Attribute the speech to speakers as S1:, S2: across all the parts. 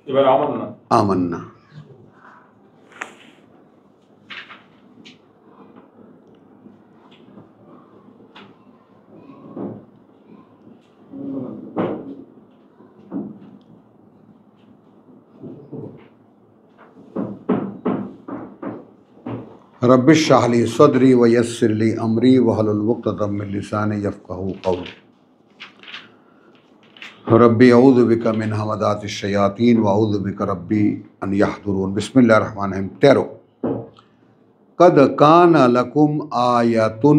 S1: এবার আমান্না।
S2: আমান্না। रब्बिश इश्रह ली सदरी व यस्सिर ली अमरी वहलुल उक़दतम मिन लिसानी यफ़क़हू क़ौली। रब्बी अऊज़ु बिका मिन हमज़ातिश शयातीन व अऊज़ु बिका रब्बी अन यहदुरून। बिस्मिल्लाहिर रहमानिर रहीम। 13 क़द कान लकुम आयतुन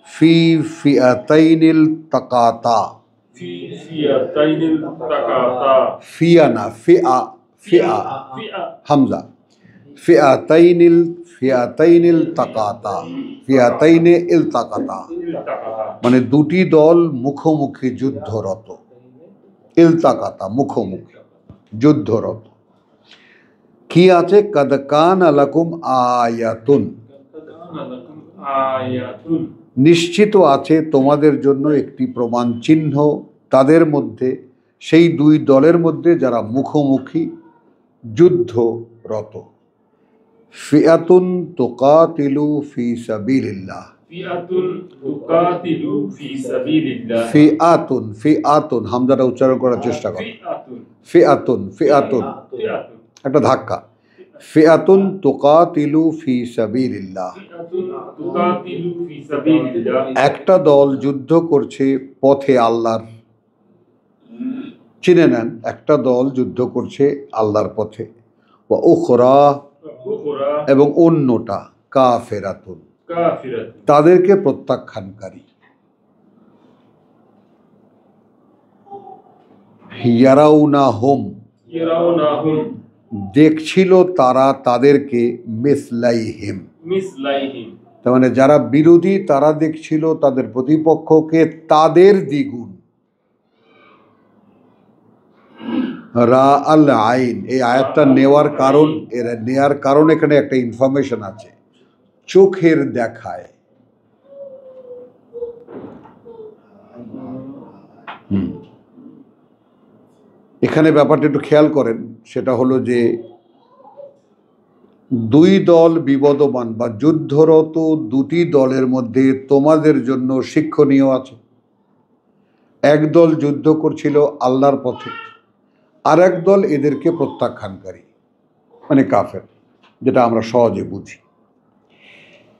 S2: फ़ी फ़िअतैनिल तक़ाता। फ़िया ना फ़िआ फ़िआ हमज़ा फ़िअतैनिल तक़ाता फ़िअतैनि इल्तक़ता মানে দুটি দল মুখোমুখি যুদ্ধরত। ইলতাকাতা মুখোমুখি যুদ্ধরত। কি আছে? কদ কানা লাকুম আয়াতুন, নিশ্চিত আছে তোমাদের জন্য একটি প্রমাণ চিহ্ন তাদের মধ্যে, সেই দুই দলের মধ্যে যারা মুখোমুখি যুদ্ধরত। ফিআতুন তুকাতিলু ফি সাবিলিল্লাহ। ফিআতুন ফিআতুন হামজাটা উচ্চারণ করার চেষ্টা করো। ফিআতুন ফিআতুন একটা ধাক্কা। ফিআতুন তুকাতিলু ফি সাবিলিল্লাহ, একটা দল যুদ্ধ করছে পথে আল্লাহর। চিনে নেন, একটা দল যুদ্ধ করছে আল্লাহর পথে। ওয়া উখরা, এবং অন্যটা কাফিরাতুন, তাদেরকে প্রত্যাখ্যানকারী। ইয়ারাউনাহুম, দেখছিল তারা তাদেরকে মিসলাইহিম, তার মানে যারা বিরোধী তারা দেখছিল তাদের প্রতিপক্ষকে তাদের দ্বিগুণ। রা আল আইন, এই আয়াতটা নেওয়ার কারণ এখানে একটা ইনফরমেশন আছে। চোখের দেখায়। এখানে ব্যাপারটা একটু খেয়াল করেন, সেটা হলো যে দুই দল বিবদমান বা যুদ্ধরত দুটি দলের মধ্যে তোমাদের জন্য শিক্ষণীয় আছে। এক দল যুদ্ধ করছিল আল্লাহর পথে, আর এক দল এদেরকে প্রত্যাখ্যানকারী, মানে কাফের, যেটা আমরা সহজে বুঝি।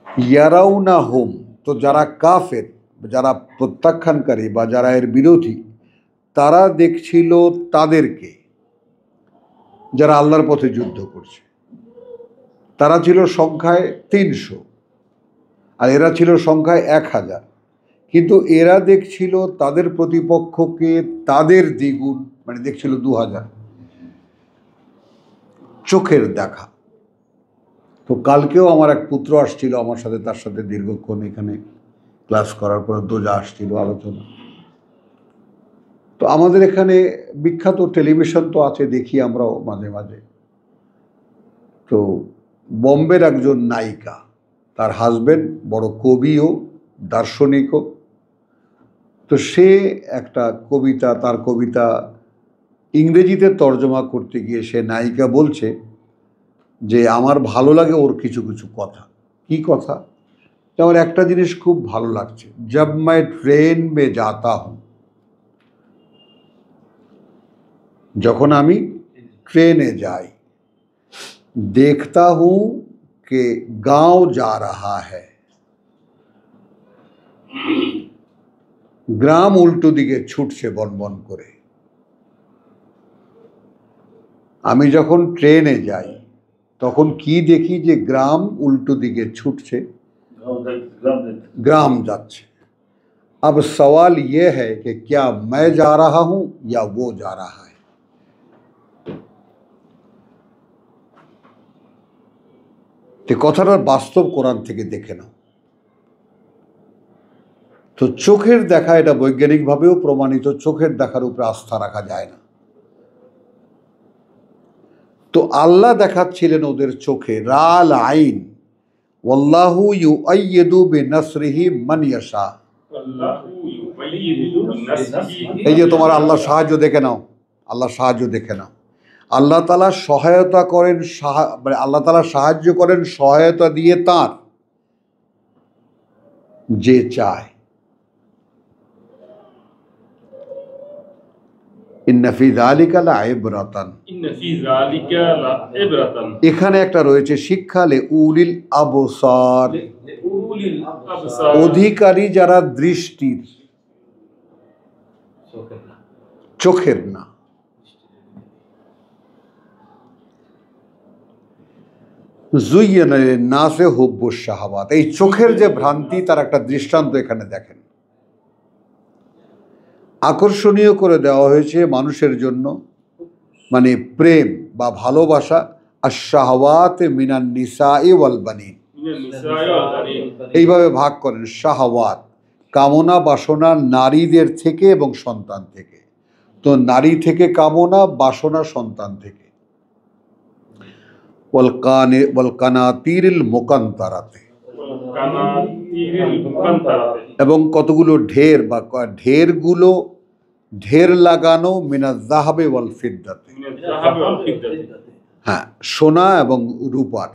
S2: ইয়ারাউনাহুম, তো যারা কাফের, যারা প্রত্যাখ্যানকারী বা যারা এর বিরোধী, তারা দেখছিল তাদেরকে, যারা আল্লাহর পথে যুদ্ধ করছে। তারা ছিল সংখ্যায় 300 আর এরা ছিল সংখ্যায় 1000, কিন্তু এরা দেখছিল তাদের প্রতিপক্ষকে তাদের দ্বিগুণ, মানে দেখছিল 2000। চোখের দেখা। তো কালকেও আমার এক পুত্র আসছিল আমার সাথে, তার সাথে দীর্ঘক্ষণ এখানে ক্লাস করার পর দোজা আসছিল আলোচনা। তো আমাদের এখানে বিখ্যাত টেলিভিশন তো আছে, দেখি আমরাও মাঝে মাঝে। তো বম্বের একজন নায়িকা, তার হাজবেন্ড বড় কবিও দার্শনিকও। তো সে একটা কবিতা, তার কবিতা ইংরেজিতে তর্জমা করতে গিয়ে সে নায়িকা বলছে যে আমার ভালো লাগে ওর কিছু কিছু কথা। কি কথা? আমার একটা জিনিস খুব ভালো লাগছে, জব মাই ট্রেন মে যাতা হুঁ, যখন আমি ট্রেনে যাই, দেখতা হুঁ কে গাঁও যা রাহা হ্যায়, গ্রাম উল্টো দিকে ছুটছে বনবন করে। আমি যখন ট্রেনে যাই তখন কি দেখি? যে গ্রাম উল্টো দিকে ছুটছে, গ্রাম যাচ্ছে। अब सवाल ये है कि क्या मैं जा रहा हूं या वो जा रहा है। তো কথাটার বাস্তব কোরআন থেকে দেখে নাও। তো চোখের দেখা, এটা বৈজ্ঞানিকভাবেও প্রমাণিত, চোখের দেখার উপরে আস্থা রাখা যায় না। তো আল্লাহ দেখাচ্ছিলেন ওদের চোখে, রাল আইন, ওয়াল্লাহু ইউআইয়িদু বিনাসরিহি মান ইয়াশা, এই যে তোমার আল্লাহ সাহায্য দেখে নাও, আল্লাহ সাহায্য দেখে নাও। আল্লাহ তাআলা সহায়তা করেন, মানে আল্লাহ তাআলা সাহায্য করেন সহায়তা দিয়ে তার যে চায়। ইন্না ফি যালিকা লাইবরাতান, এখানে একটা রয়েছে শিক্ষা, লে উলিল আবসার, অধিকারী যারা দৃষ্টির, চোখের না। যুয়্যিনা লিন-নাসি হুব্বুশ শাহাওয়াত, এই চোখের যে ভ্রান্তি তার একটা দৃষ্টান্ত এখানে দেখেন। আকর্ষণীয় করে দেওয়া হয়েছে মানুষের জন্য, মানে প্রেম বা ভালোবাসা, আশ-শাহাওয়াত মিনান নিসাই ওয়াল বানিন, এইভাবে ভাগ করেন। শাহাওয়াত কামনা বাসনা নারীদের থেকে এবং সন্তান থেকে, তো নারী থেকে কামনা বাসনা সন্তান থেকে। ওয়াল কানাতিরিল মুকান্তারাতে, এবং কতগুলো ঢের বা ঢেরগুলো, ঢের লাগানো, মিনাজ যাহাবে ওয়াল ফিদ্দাতে, হ্যাঁ সোনা এবং রূপার।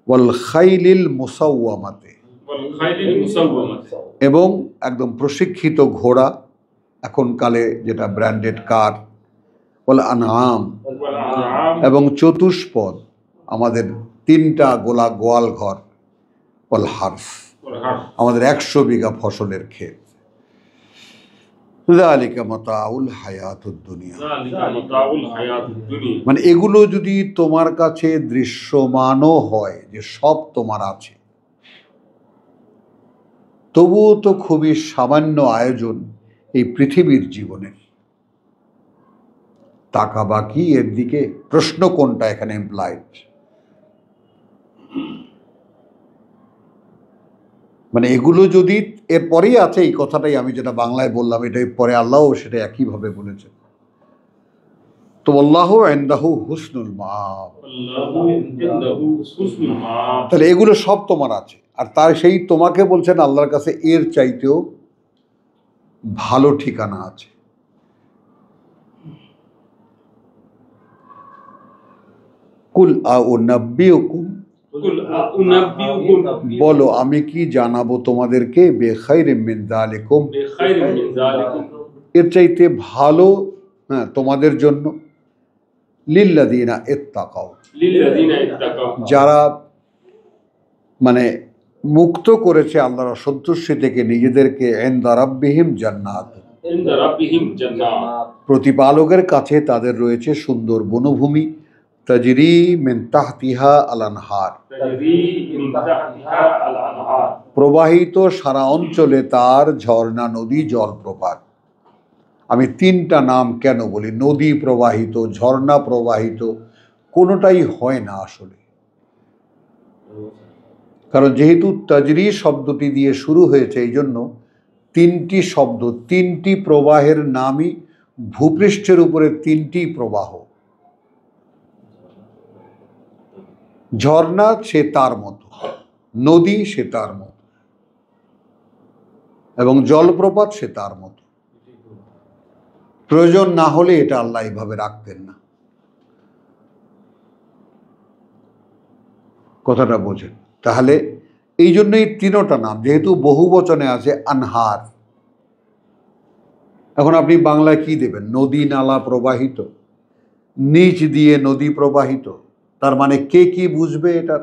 S2: ওয়াল খাইলিল মুসাওয়ামাতে, এবং একদম প্রশিক্ষিত ঘোড়া, এখন কালে যেটা ব্র্যান্ডেড কার। ওয়াল আনআম, এবং চতুষ্পদ, আমাদের 3টা গোয়াল ঘর। ওয়াল হারস, আমাদের 100 বিঘা ফসলের ক্ষেত। যালিকা মাতাউল হায়াতুদ দুনিয়া, মানে এগুলো যদি তোমার কাছে দৃশ্যমানও হয় যে সব তোমার আছে, তবুও তো খুবই সামান্য আয়োজন এই পৃথিবীর জীবনের। তাকাবা কি এর দিকে? প্রশ্ন কোনটা এখানে এমপ্লয়েড? মানে এগুলো যদি এরপরেই আছে, এই কথাটাই আমি যেটা বাংলায় বললাম, এটাই পরে আল্লাহও সেটা একইভাবে বলেছেন। তো আল্লাহু ইনদাহু হুসনুল মাআব, তাহলে এগুলো সব তোমার আছে, আর তার সেই তোমাকে বলছেন আল্লাহর কাছে এর চাইতেও ভালো ঠিকানা আছে। কুল আউনাব্বিউকুম, বলো আমি কি জানাবো তোমাদেরকে, বেখাইরিম মিন যালিকুম, এর চাইতে ভালো, হ্যাঁ তোমাদের জন্য, লিল্লাযিনা ইত্তাকাও, যারা মানে মুক্ত করেছে আল্লাহর অসন্তুষ্টি থেকে নিজেদেরকে, ইনদা রাব্বিহিম জান্নাত, প্রতিপালকের কাছে তাদের রয়েছে সুন্দর বনভূমি, তাজরি মিন তাহতিহা আল আনহার, প্রবাহিত সারা অঞ্চলে তার ঝর্ণা, নদী, জলপ্রপাত। আমি 3টা নাম কেন বলি? নদী প্রবাহিত, ঝর্ণা প্রবাহিত, কোনোটাই হয় না আসলে, কারণ যেহেতু তাজরি শব্দটি দিয়ে শুরু হয়েছে, এই জন্য 3টি শব্দ, 3টি প্রবাহের নামই ভূপৃষ্ঠের উপরে 3টি প্রবাহ। ঝর্ণা সে তার মতো, নদী সে তার মতো, এবং জলপ্রপাত সে তার মতো। প্রয়োজন না হলে এটা আল্লাহ এইভাবে রাখতেন না। কথাটা বোঝেন? তাহলে এই জন্যই 3টা নাম, যেহেতু বহু বচনে আছে আনহার। এখন আপনি বাংলায় কি দেবেন? নদী নালা প্রবাহিত, নিচ দিয়ে নদী প্রবাহিত, তার মানে কে কি বুঝবে এটার?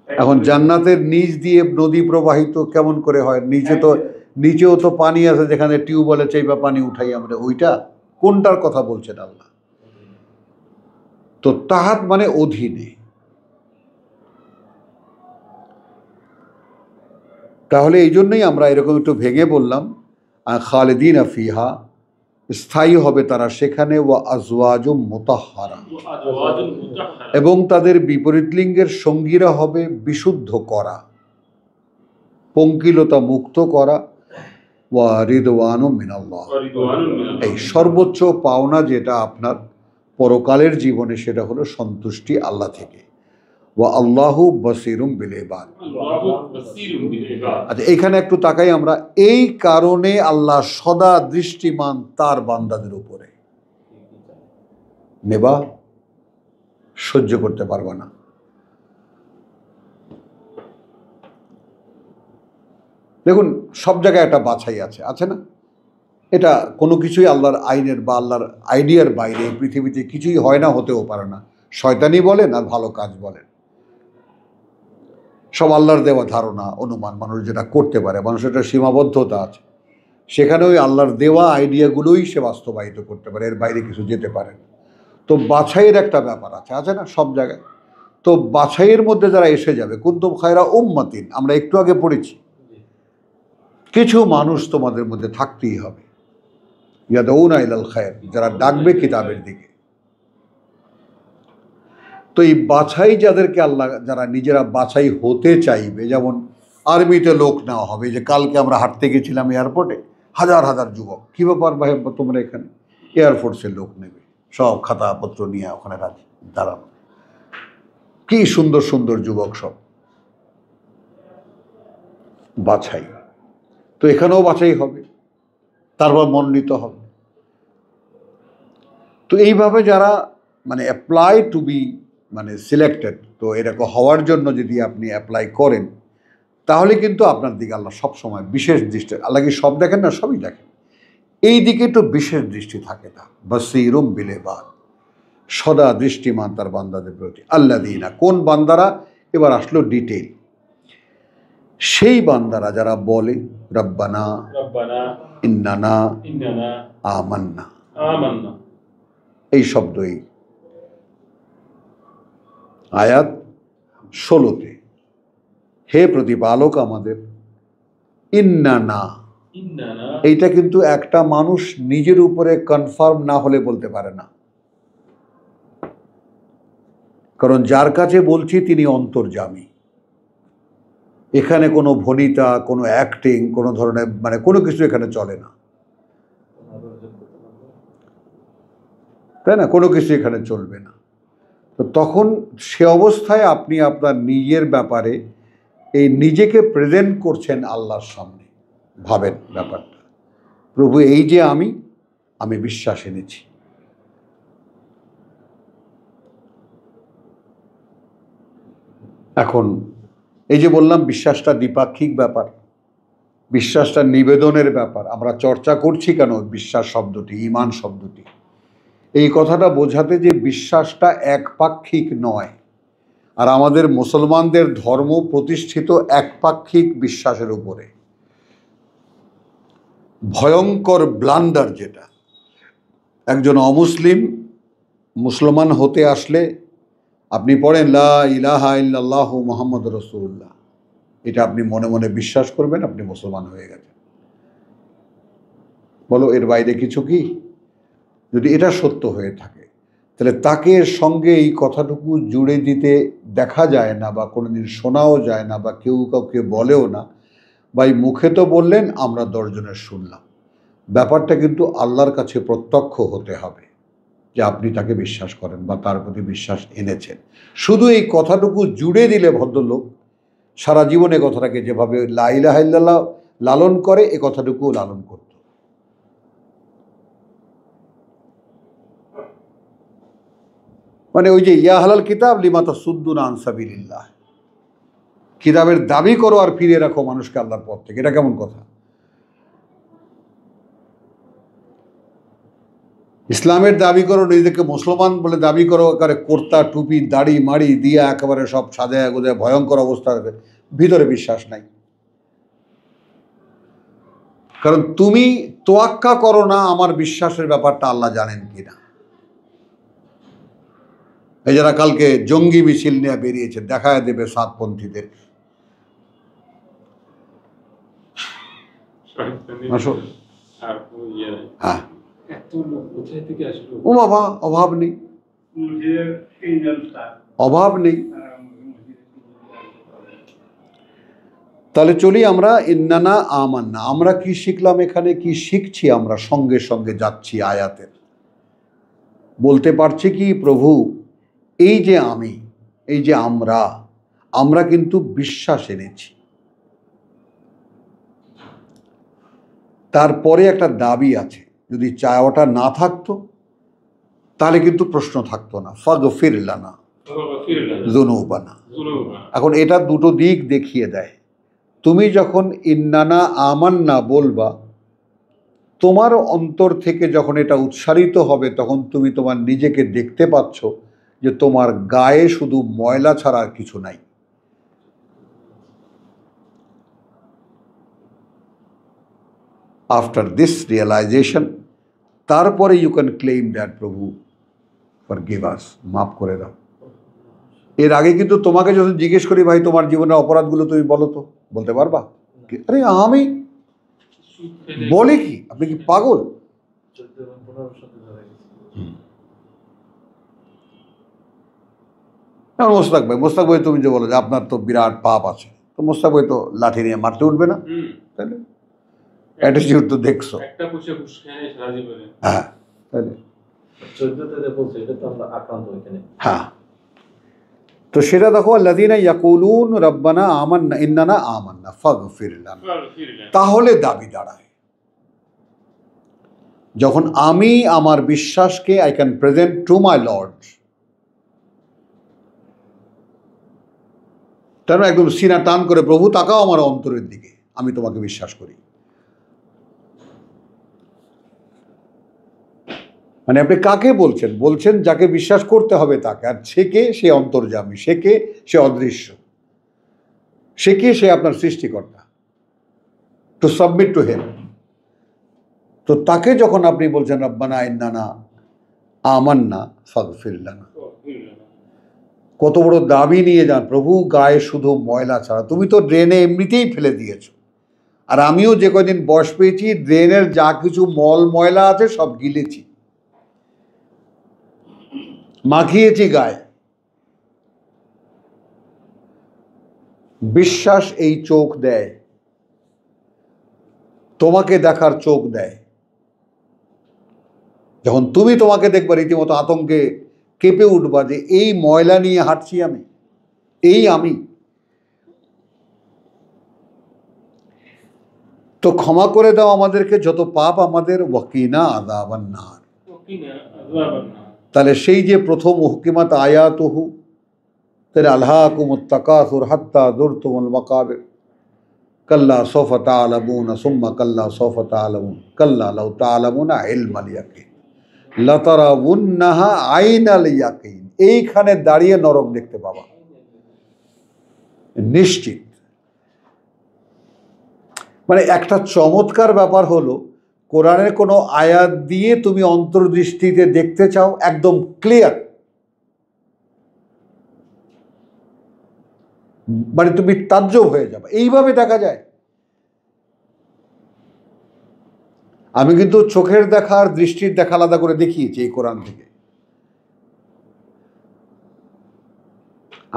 S2: এখন জান্নাতের নিচ দিয়ে নদী প্রবাহিত কেমন করে হয়? নিচেও তো পানি আছে, যেখানে টিউবওয়েলে চাইবা পানি উঠাই আমরা, ওইটা কোনটার কথা বলছেন আল্লাহ? তো তাহাত মানে অধীনে। তাহলে এই জন্যই আমরা এরকম একটু ভেঙে বললাম, খালিদিনা ফিহা, স্থায়ী হবে তারা সেখানে, ওয়া আজওয়াজুম মুতাহহারা, এবং তাদের বিপরীত লিঙ্গের সঙ্গীরা হবে বিশুদ্ধ করা, পঙ্কিলতা মুক্ত করা, ওয়া রিদওয়ানুম মিনাল্লাহ, এই সর্বোচ্চ পাওনা যেটা আপনার পরকালের জীবনে, সেটা হলো সন্তুষ্টি আল্লাহ থেকে। ওয়া আল্লাহু বাসীরুম বিল ইবাদ। আচ্ছা, এখানে একটু তাকাই আমরা। এই কারণে আল্লাহ সদা দৃষ্টিমান তার বান্দাদের উপরে। নেবা, সহ্য করতে পারবা না। দেখুন, সব জায়গায় একটা বাছাই আছে না? এটা কোনো কিছুই আল্লাহর আইনের বা আল্লাহর আইডিয়ার বাইরে পৃথিবীতে কিছুই হয় না, হতেও পারে না। শয়তানি বলেন আর ভালো কাজ বলেন, সব আল্লাহর দেওয়া ধারণা, অনুমান, মানুষ যেটা করতে পারে। মানুষের একটা সীমাবদ্ধতা আছে, সেখানে ওই আল্লাহর দেওয়া আইডিয়াগুলোই সে বাস্তবায়িত করতে পারে, এর বাইরে কিছু যেতে পারে না। তো বাছাইয়ের একটা ব্যাপার আছে না সব জায়গায়। তো বাছাইয়ের মধ্যে যারা এসে যাবে, কুনতুম খায়রা উম্মাতিন, আমরা একটু আগে পড়েছি, কিছু মানুষ তোমাদের মধ্যে থাকতেই হবে, ইয়াদউনা ইলাল খায়র, যারা ডাকবে কিতাবের দিকে। তো এই বাছাই যাদেরকে আল্লাহ, যারা নিজেরা বাছাই হতে চাইবে, যেমন আর্মিতে লোক নেওয়া হবে। যে কালকে আমরা হাঁটতে গেছিলাম এয়ারপোর্টে, হাজার হাজার যুবক। কী ব্যাপার ভাই তোমরা এখানে? এয়ারফোর্সের লোক নেবে, সব খাতাপত্র নিয়ে ওখানে দাঁড়ানো। কি সুন্দর সুন্দর যুবক সব। বাছাই তো এখানেও বাছাই হবে, তারপর মনোনীত হবে। তো এইভাবে যারা মানে অ্যাপ্লাই টু বি মানে সিলেক্টেড, তো এরকম হওয়ার জন্য যদি আপনি অ্যাপ্লাই করেন, তাহলে কিন্তু আপনার দিকে আল্লাহ সবসময় বিশেষ দৃষ্টি, আল্লাহ কি সব দেখেন না? সবই দেখেন। এই দিকে একটু বিশেষ দৃষ্টি থাকে না। বাসীরুম বিল ইবাদ, সদা দৃষ্টিমান তার বান্দাদের প্রতি। আল্লাযীনা, কোন বান্দারা? এবার আসলো ডিটেইল। সেই বান্দারা যারা বলে রব্বানা ইন্নানা আমান্না, এই শব্দই আয়াত 16-তে, হে প্রতিপালক আমাদের, ইন্নানা, এইটা কিন্তু একটা মানুষ নিজের উপরে কনফার্ম না হলে বলতে পারে না। কারণ যার কাছে বলছি তিনি অন্তর্যামী। এখানে কোনো ভনিতা, কোনো অ্যাক্টিং, কোনো ধরনের মানে কোনো কিছু এখানে চলে না, তাই না? কোনো কিছু এখানে চলবে না। তো তখন সে অবস্থায় আপনি আপনার নিজের ব্যাপারে এই নিজেকে প্রেজেন্ট করছেন আল্লাহর সামনে। ভাবেন ব্যাপারটা, প্রভু এই যে আমি বিশ্বাস এনেছি। এখন এই যে বললাম, বিশ্বাসটা দ্বিপাক্ষিক ব্যাপার, বিশ্বাসটা নিবেদনের ব্যাপার। আমরা চর্চা করছি কেন বিশ্বাস শব্দটি, ঈমান শব্দটি? এই কথাটা বোঝাতে যে বিশ্বাসটা একপাক্ষিক নয়। আর আমাদের মুসলমানদের ধর্ম প্রতিষ্ঠিত একপাক্ষিক বিশ্বাসের উপরে। ভয়ঙ্কর ব্লান্ডার যেটা, একজন অমুসলিম মুসলমান হতে আসলে আপনি পড়েন লা ইলাহা ইল্লাল্লাহু মুহাম্মাদুর রাসূলুল্লাহ, এটা আপনি মনে মনে বিশ্বাস করবেন, আপনি মুসলমান হয়ে গেছেন। বলো, এর বাইরে কিছু কি? যদি এটা সত্য হয়ে থাকে, তাহলে তাকে সঙ্গে এই কথাটুকু জুড়ে দিতে দেখা যায় না, বা কোনোদিন শোনাও যায় না, বা কেউ কাউকে বলেও না। বা এই মুখে তো বললেন, আমরা 10 জনের শুনলাম। ব্যাপারটা কিন্তু আল্লাহর কাছে প্রত্যক্ষ হতে হবে যে আপনি তাকে বিশ্বাস করেন বা তার প্রতি বিশ্বাস এনেছেন। শুধু এই কথাটুকু জুড়ে দিলে ভদ্রলোক সারা জীবনে কথাটাকে যেভাবে লা ইলাহা ইল্লাল্লাহ লালন করে, এ কথাটুকুও লালন করত। মানে ওই যে ইয়া হালাল কিতাব লিমা তাসুদ্দুনা আন সাবিলিল্লাহ, কিতাবের দাবি করো আর ফিরিয়ে রাখো মানুষকে আল্লাহর পথ থেকে। এটা কেমন কথা? ইসলামের দাবি করো, নিজেকে মুসলমান বলে দাবি করো, একেবারে কোর্তা টুপি দাড়ি মাড়ি দিয়ে একেবারে সব সাজায় গোজায় ভয়ঙ্কর অবস্থা, ভিতরে বিশ্বাস নাই। কারণ তুমি তোয়াক্কা করো না আমার বিশ্বাসের ব্যাপারটা আল্লাহ জানেন কিনা। এই যারা কালকে জঙ্গি মিছিল নিয়ে বেরিয়েছে, দেখায় দেবে সাতপন্থীদের। হ্যাঁ, ও বাবা, অভাব নেই, অভাব নেই। তাহলে চলি আমরা ইন্নানা আমান্না। আমরা কি শিখলাম এখানে? কি শিখছি আমরা? সঙ্গে সঙ্গে যাচ্ছি আয়াতের। বলতে পারছি কি, প্রভু এই যে এই যে আমরা কিন্তু বিশ্বাস এনেছি, তারপরে একটা দাবি আছে। যদি চাওয়াটা না থাকতো তাহলে কিন্তু প্রশ্ন থাকতো না, ফাগফির লানা যুনুবানা। এখন এটা দুটো দিক দেখিয়ে দেয়। তুমি যখন ইন্নানা আমান্না বলবা, তোমার অন্তর থেকে যখন এটা উচ্চারিত হবে, তখন তুমি তোমার নিজেকে দেখতে পাচ্ছ যে তোমার গায়ে শুধু ময়লা ছাড়া আর কিছু নাই। আফটার দিস রিয়েলাইজেশন, তারপরে ইউ ক্যান ক্লেইম দ্যাট প্রভু ফরগিভ আস, মাফ করে দাও। এর আগে কিন্তু তোমাকে যখন জিজ্ঞেস করি, ভাই তোমার জীবনের অপরাধগুলো তুমি বলো তো, বলতে পারবা? আরে আমি বলে কি, আপনি কি পাগল? মোস্তাক ভাই তুমি যে বলো যে আপনার তো বিরাট পাপ আছে, তো মোস্তাক ভাই তো লাঠি নিয়ে মারতে উঠবে না, তাহলে অ্যাটিটিউড তো দেখছো। হ্যাঁ, হ্যাঁ, তো সেটা দেখো, আল্লাযীনা ইয়াকুলুন রাব্বানা আমান্না ইন্নানা আমান্না ফাগফির লানা। তাহলে দাবি দাঁড়ায়, যখন আমি আমার বিশ্বাসকে I can present to my lord, তার একদম সিনা টান করে, প্রভু তাকাও আমার অন্তরের দিকে, আমি তোমাকে বিশ্বাস করি। মানে আপনি কাকে বলছেন? বলছেন যাকে বিশ্বাস করতে হবে তাকে। আর সে কে? সে অন্তর্যামী। সে কে? সে অদৃশ্য। সে কে? সে আপনার সৃষ্টিকর্তা। To submit to him. তো তাকে যখন আপনি বলছেন রব্বানা ইন্নানা আমান্না ফাগফির লানা, কত বড় দাবি নিয়ে যান, প্রভু গায়ে শুধু ময়লা ছাড়া। তুমি তো ড্রেনে এমনিতেই ফেলে দিয়েছ, আর আমিও যে কদিন বয়স পেয়েছি, ড্রেনের যা কিছু মল ময়লা আছে সব গিলেছি, মাখিয়েছি গায়ে। বিশ্বাস এই চোখ দেয়, তোমাকে দেখার চোখ দেয়। যখন তুমি তোমাকে দেখবা, রীতিমতো আতঙ্কে কেঁপে উঠবা যে এই ময়লা নিয়ে হাঁটছি আমি, এই আমি। তো ক্ষমা করে দাও আমাদেরকে যত পাপ আমাদের, ওয়াকিনা আযাবান নার। তাহলে সেই যে প্রথম হুকিমাত আয়াতুহু, তাহলে আলহাকুমুত তাকাসুর হাত্তা যুরতুমুল মাকাবির, কাল্লা সাওফা তা'লামুনা সুম্মা কাল্লা সাওফা তা'লামুন, কাল্লা লাউ তা'লামুনা ইলমাল ইয়াকিন লাতারাউন্নাহা আইনাল ইয়াকিন। এইখানে দাঁড়িয়ে নরক দেখতে পাবা নিশ্চিত। মানে একটা চমৎকার ব্যাপার হলো, কোরআনের কোনো আয়াত দিয়ে তুমি অন্তর্দৃষ্টিতে দেখতে চাও, একদম ক্লিয়ার, মানে তুমি তাজ্জব হয়ে যাবে, এইভাবে দেখা যায়। আমি কিন্তু চোখের দেখা আর দৃষ্টির দেখা আলাদা করে দেখিয়েছি এই কোরআন থেকে।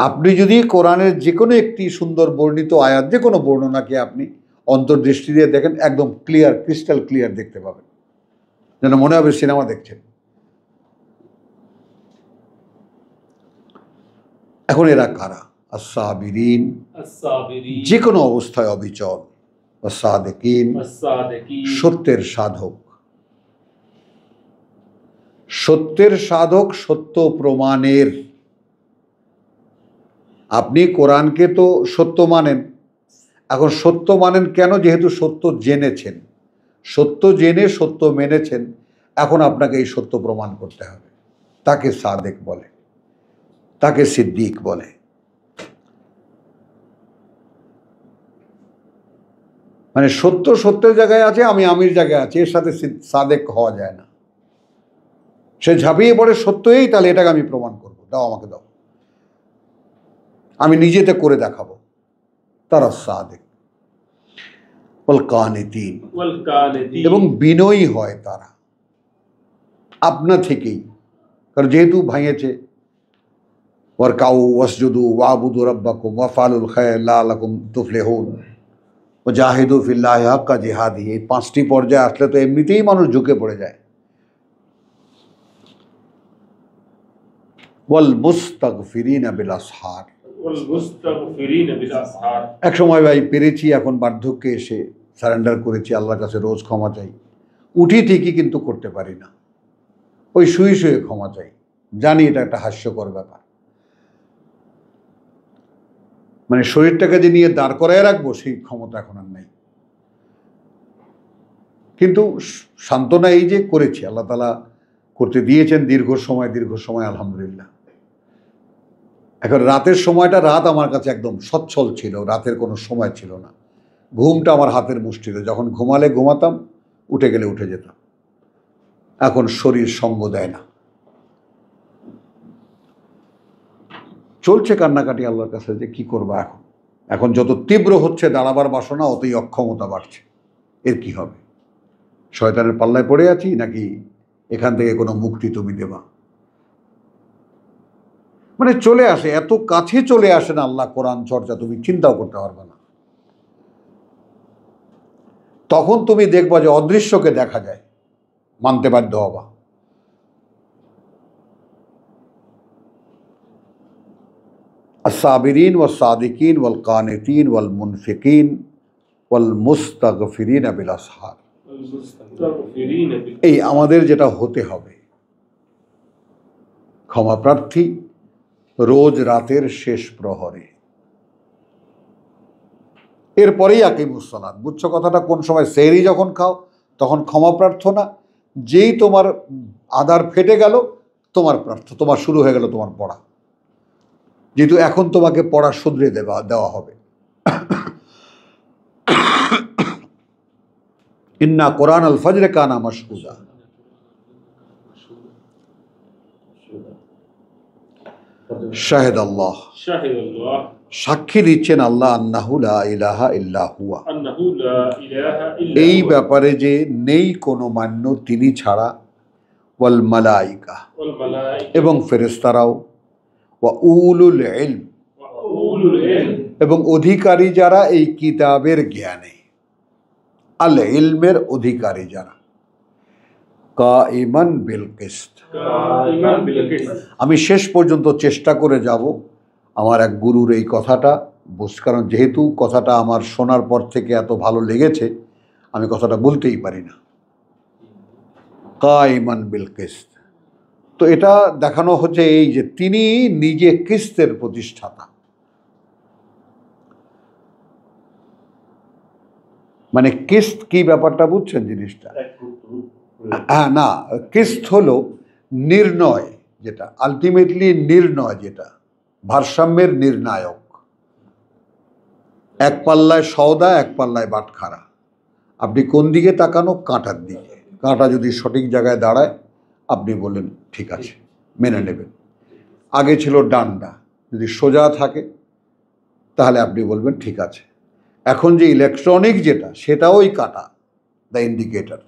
S2: আপনি যদি কোরআনের যে কোনো একটি সুন্দর বর্ণিত আয়াত, যে কোনো বর্ণনাকে আপনি অন্তর্দৃষ্টি দিয়ে দেখেন, একদম ক্লিয়ার, ক্রিস্টাল ক্লিয়ার দেখতে পাবেন, যেন মনে হবে সিনেমা দেখছেন। এখন এরা কারা? আস-সাবিরিন, যে কোনো অবস্থায় অবিচল, আস-সাদিকিন, সত্যের সাধক। সত্যের সাধক, সত্য প্রমাণের। আপনি কোরআনকে তো সত্য মানেন, এখন সত্য মানেন কেন? যেহেতু সত্য জেনেছেন, সত্য জেনে সত্য মেনেছেন, এখন আপনাকে এই সত্য প্রমাণ করতে হবে। তাকে সাদেক বলে, তাকে সিদ্দিক বলে। মানে সত্য সত্যের জায়গায় আছে, আমি আমির জায়গায় আছি, এর সাথে সাদেক হওয়া যায় না। সে ঝাঁপিয়ে পড়ে সত্যই, তাহলে এটাকে আমি প্রমাণ করবো, দাও আমাকে দাও, আমি নিজেতে করে দেখাবো। তারা সাদেক। ওয়াল কানিতিন, এবং বিনয়ী হয় তারা আপনা থেকেই, কারণ যেহেতু ভাঙেছে। ওয়ারকাউ ওয়াসজুদু ওয়াবুদু রাব্বাকুম ওয়াফআলুল খায়র লাআল্লাকুম তুফলিহুন ওয়াজাহিদু ফিল্লাহি হাক্কা জিহাদিহি। এই 5টি পর্যায়ে আসলে তো এমনিতেই মানুষ ঝুঁকে পড়ে যায়। ওয়াল মুস্তাগফিরিনা বিল আসহার।
S1: والمستغفرين بالأسحار।
S2: এক সময় ভাই পেরেছি, এখন বার্ধক্যে এসে সারেন্ডার করেছি, আল্লাহর কাছে রোজ ক্ষমা চাই। উঠি ঠিকই, কিন্তু করতে পারি না, ওই শুয়ে শুয়ে ক্ষমা চাই। জানি এটা একটা হাস্যকর ব্যাপার, মানে শরীরটাকে যে নিয়ে দাঁড় করায় রাখবো সেই ক্ষমতা এখন আর নেই। কিন্তু সান্ত্বনা এই যে করেছি, আল্লাহ তাআলা করতে দিয়েছেন দীর্ঘ সময় আলহামদুলিল্লাহ। এখন রাতের সময়টা, রাত আমার কাছে একদম সচ্ছল ছিল, রাতের কোনো সময় ছিল না। ঘুমটা আমার হাতের মুষ্টিতে, যখন ঘুমালে ঘুমাতাম, উঠে গেলে উঠে যেতাম। এখন শরীর সঙ্গ দেয় না, চলছে কান্নাকাটি আল্লাহর কাছে যে কি করবো। এখন যত তীব্র হচ্ছে দাঁড়াবার বাসনা, অতই অক্ষমতা বাড়ছে। এর কি হবে? শয়তানের পাল্লায় পড়ে আছি, নাকি এখান থেকে কোনো মুক্তি তুমি দেবা? মানে চলে আসে, এত কাছে চলে আসে না আল্লাহ, কোরআন চর্চা তুমি চিন্তাও করতে পারবে না। তখন তুমি দেখবা যে অদৃশ্যকে দেখা যায়, মানতে বাধ্য হবা। الصابرين والصادقين والقانتين والمنفقين والمستغفرين بالاسحار। এই আমাদের যেটা হতে হবে, ক্ষমা প্রার্থী রোজ রাতের শেষ প্রহরে, এরপরেই আকিমুস সালাত। বুঝছো কথাটা? কোন সময়? সেহরি যখন খাও তখন ক্ষমা প্রার্থনা, যেই তোমার আদার ফেটে গেল তোমার শুরু হয়ে গেল তোমার পড়া, যেহেতু এখন তোমাকে পড়া শুধরে দেওয়া হবে। ইন্না কোরআন আল ফজরে কানা মাশহুদা। শাহেদ আল্লাহ, সাক্ষী দিচ্ছেন আল্লাহ, আন্নাহু লা ইলাহা ইল্লা হুয়া, এই ব্যাপারে যে নেই কোনো মান্য তিনি ছাড়া, ওয়াল মালাইকা, এবং ফেরেশতারাও, ওয়া উলুল ইলম, এবং অধিকারী যারা এই কিতাবের জ্ঞানে, আল ইলমের অধিকারী যারা, কাইমান বিল কিসত। আমি শেষ পর্যন্ত চেষ্টা করে যাব আমার এক গুরুর এই কথাটা কারণ যেহেতু কথাটা আমার শোনার পর থেকে এত ভালো লেগেছে, আমি কথাটা বলতেই পারি না। কাইমান বিল কিসত, তো এটা দেখানো হচ্ছে এই যে তিনি নিজে কিস্তের প্রতিষ্ঠাতা। মানে কিস্ত কি ব্যাপারটা বুঝছেন জিনিসটা? হ্যাঁ, না, কিস্ত হলো নির্ণয়, যেটা আলটিমেটলি নির্ণয়, যেটা ভারসাম্যের নির্ণায়ক। এক পাল্লায় সওদা, এক পাল্লায় বাটখারা। আপনি কোন দিকে তাকানো? কাঁটার দিকে। কাঁটা যদি সঠিক জায়গায় দাঁড়ায়, আপনি বললেন ঠিক আছে, মেনে নেবেন। আগে ছিল ডান্ডা, যদি সোজা থাকে তাহলে আপনি বলবেন ঠিক আছে। এখন যে ইলেকট্রনিক যেটা, সেটাও ওই কাঁটা, দ্য ইন্ডিকেটর।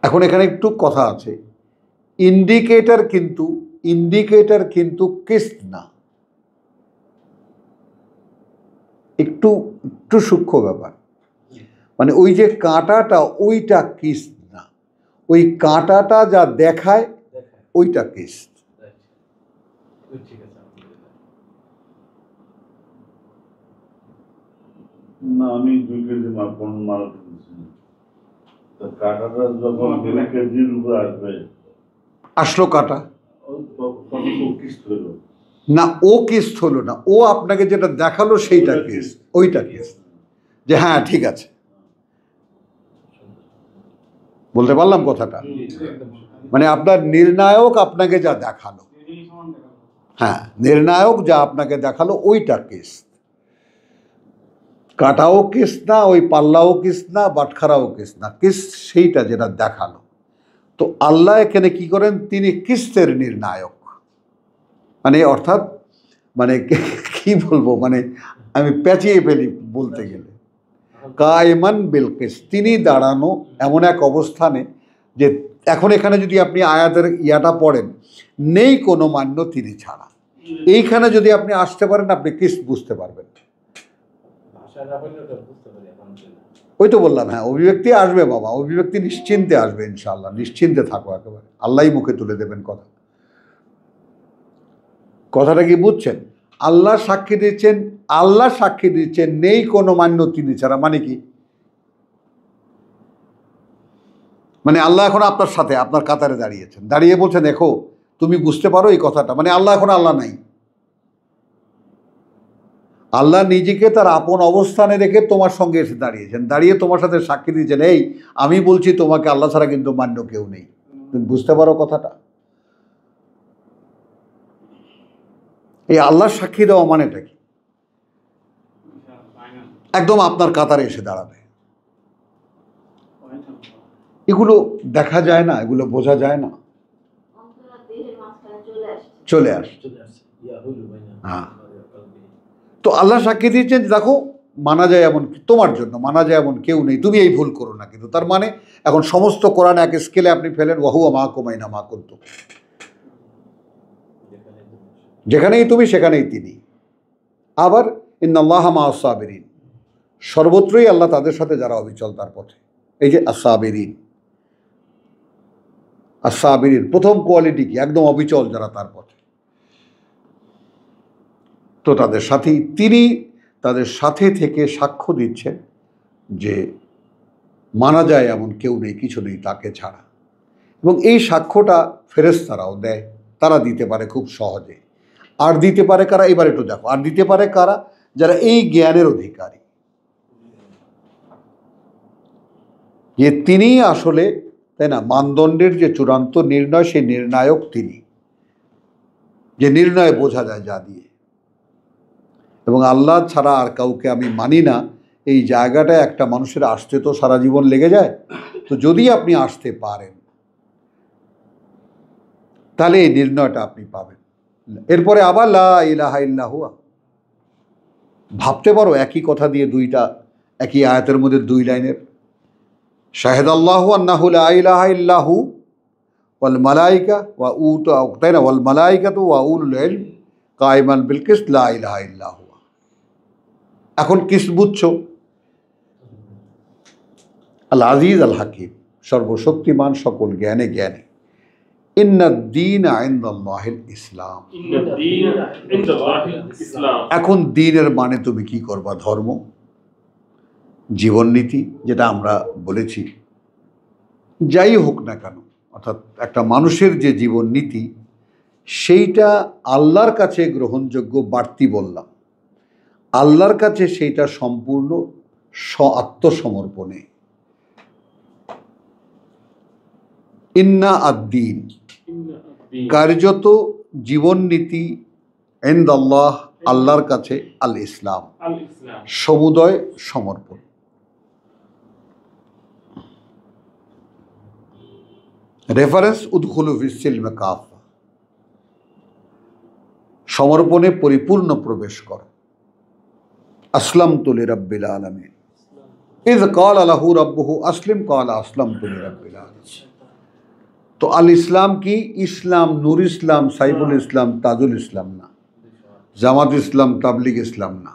S2: এখন এখানে একটু কথা আছে, ইন্ডিকেটর কিন্তু কিস্ত না। একটু সূক্ষ্ম ব্যাপার। মানে ওই যে কাঁটাটা, ওইটা কিস্ত না, ওই কাঁটাটা যা দেখায় ওইটা কিস্ত।
S3: না, আমি 2 কেজি মাল তো কাঁটাটা যখন 2 কেজির উপর
S2: আসলো কাঁটা, না ও কিস্ত হলো না, ও আপনাকে যেটা দেখালো সেইটা কিস্ত, ওইটা কিস্ত। যে হ্যাঁ ঠিক আছে, বলতে পারলাম কথাটা? মানে আপনার নির্ণায়ক আপনাকে যা দেখালো, হ্যাঁ, নির্ণায়ক যা আপনাকে দেখালো ওইটা কিস্ত। কাটাও কিস্ত না, ওই পাল্লাও কিস্ত না, বাটখারাও কিস্ত না, কিস্ত সেইটা যেটা দেখালো। তো আল্লাহ এখানে কি করেন? তিনি কিস্তের নির্ণায়ক। মানে অর্থাৎ মানে কি বলবো, মানে আমি পেঁচিয়ে ফেলি বলতে গেলে। কায়মান বিল কিসত, তিনি দাঁড়ানো এমন এক অবস্থানে যে এখন এখানে যদি আপনি আয়াতের ইয়াটা পড়েন, নেই কোনো মান্য তিনি ছাড়া, এইখানে যদি আপনি আসতে পারেন, আপনি কিস্ত বুঝতে পারবেন। ওই তো বললাম, হ্যাঁ অভিব্যক্তি আসবে বাবা, অভিব্যক্তি নিশ্চিন্তে আসবে ইনশাআল্লাহ, নিশ্চিন্তে থাকো একেবারে, আল্লাহই মুখে তুলে দেবেন কথা। কথাটা কি বুঝছেন? আল্লাহ সাক্ষী দিচ্ছেন, আল্লাহ সাক্ষী দিচ্ছেন নেই কোনো মান্য তিনি ছাড়া, মানে কি? মানে আল্লাহ এখন আপনার সাথে আপনার কাতারে দাঁড়িয়েছেন, দাঁড়িয়ে বলছেন দেখো তুমি বুঝতে পারো এই কথাটা, মানে আল্লাহ এখন আল্লাহ নাই। আল্লাহ নিজেকে তার আপন অবস্থানে রেখে তোমার সঙ্গে এসে দাঁড়িয়েছেন, দাঁড়িয়ে তোমার সাথে সাক্ষী দিয়েছেন এই আমি বলছি তোমাকে আল্লাহ ছাড়া কিন্তু মান্য কেউ নেই। তুমি বুঝতে পারো কথাটা? এই আল্লাহ সাক্ষী দেওয়া মানেটা কি? একদম আপনার কাতারে এসে দাঁড়াবে। এগুলো দেখা যায় না, এগুলো বোঝা যায় না, চলে আসে। হ্যাঁ, তো আল্লাহ সাক্ষী দিয়েছেন দেখো মানা যায় এমন, তোমার জন্য মানা যায় এমন কেউ নেই, তুমি এই ভুল করো না। কিন্তু তার মানে এখন সমস্ত কোরআন এক স্কেলে আপনি ফেলেন, ওয়াহুয়া মাকুম আইনা মা কুনতুম, যেখানেই তুমি সেখানেই তিনি। আবার ইন্নাল্লাহা মাআস সাবিরিন, সর্বত্রই আল্লাহ তাদের সাথে যারা অবিচল তার পথে। এই যে আস-সাবিরিন, আস-সাবিরিন প্রথম কোয়ালিটি কি? একদম অবিচল যারা তার পথে, তো তাদের সাথেই তিনি তাদের সাথে থেকে সাক্ষ্য দিচ্ছেন যে মানা যায় এমন কেউ নেই, কিছু নেই তাকে ছাড়া। এবং এই সাক্ষ্যটা ফেরেশতারাও দেয়, তারা দিতে পারে খুব সহজে। আর দিতে পারে কারা? এবার একটু দেখো, আর দিতে পারে কারা? যারা এই জ্ঞানের অধিকারী যে তিনি আসলে, তাই না, মানদণ্ডের যে চূড়ান্ত নির্ণয়, সেই নির্ণায়ক তিনি, যে নির্ণয় বোঝা যায় যা দিয়ে। এবং আল্লাহ ছাড়া আর কাউকে আমি মানি না, এই জায়গাটায় একটা মানুষের আসতে তো সারা জীবন লেগে যায়। তো যদি আপনি আসতে পারেন তাহলে এই নির্ণয়টা আপনি পাবেন। এরপরে আবার লা ইলাহা ইল্লা হুয়া, ভাবতে পারো একই কথা দিয়ে দুইটা, একই আয়াতের মধ্যে দুই লাইনের, শাহিদাল্লাহু আন্নাহু লা ইলাহা ইল্লা হু ওয়াল মালাইকা ওয়া উতু, তাই না, ওয়াল মালাইকাতু ওয়া উলুল ইলম কায়িমান বিল কিসত লা ইলাহা ইল্লা হুয়া। এখন কিস বুঝছো? আল আজিজ আল হাকিম, সর্বশক্তিমান, সকল জ্ঞানে জ্ঞানী। ইন্নাদ-দীন ইনদাল্লাহিল ইসলাম, এখন দ্বীনের মানে তুমি কি করবা? ধর্ম, জীবননীতি, যেটা আমরা বলেছি যাই হোক না কেন, অর্থাৎ একটা মানুষের যে জীবননীতি সেইটা আল্লাহর কাছে গ্রহণযোগ্য, বাড়তি বললাম আল্লাহর কাছে সেইটা সম্পূর্ণ আত্মসমর্পণে। ইন্না আদ-দীন, কার্যত জীবননীতি, ইনদাল্লাহ, আল্লাহর কাছে, আল ইসলাম, সমুদয় সমর্পণ। রেফারেন্স উদখুলু ফিস-সিলমি কাফা, সমর্পণে পরিপূর্ণ প্রবেশ করো। আসলামতু লিরাব্বিল আলামিন, ইয ক্বালা লাহু রাব্বুহু আসলিম ক্বালা আসলামতু লিরাব্বিল আলামিন। তো আল ইসলাম কি? ইসলাম, নূর ইসলাম, সাইফুল ইসলাম, তাজুল ইসলাম না, জামাত ইসলাম, তাবলিগ ইসলাম না,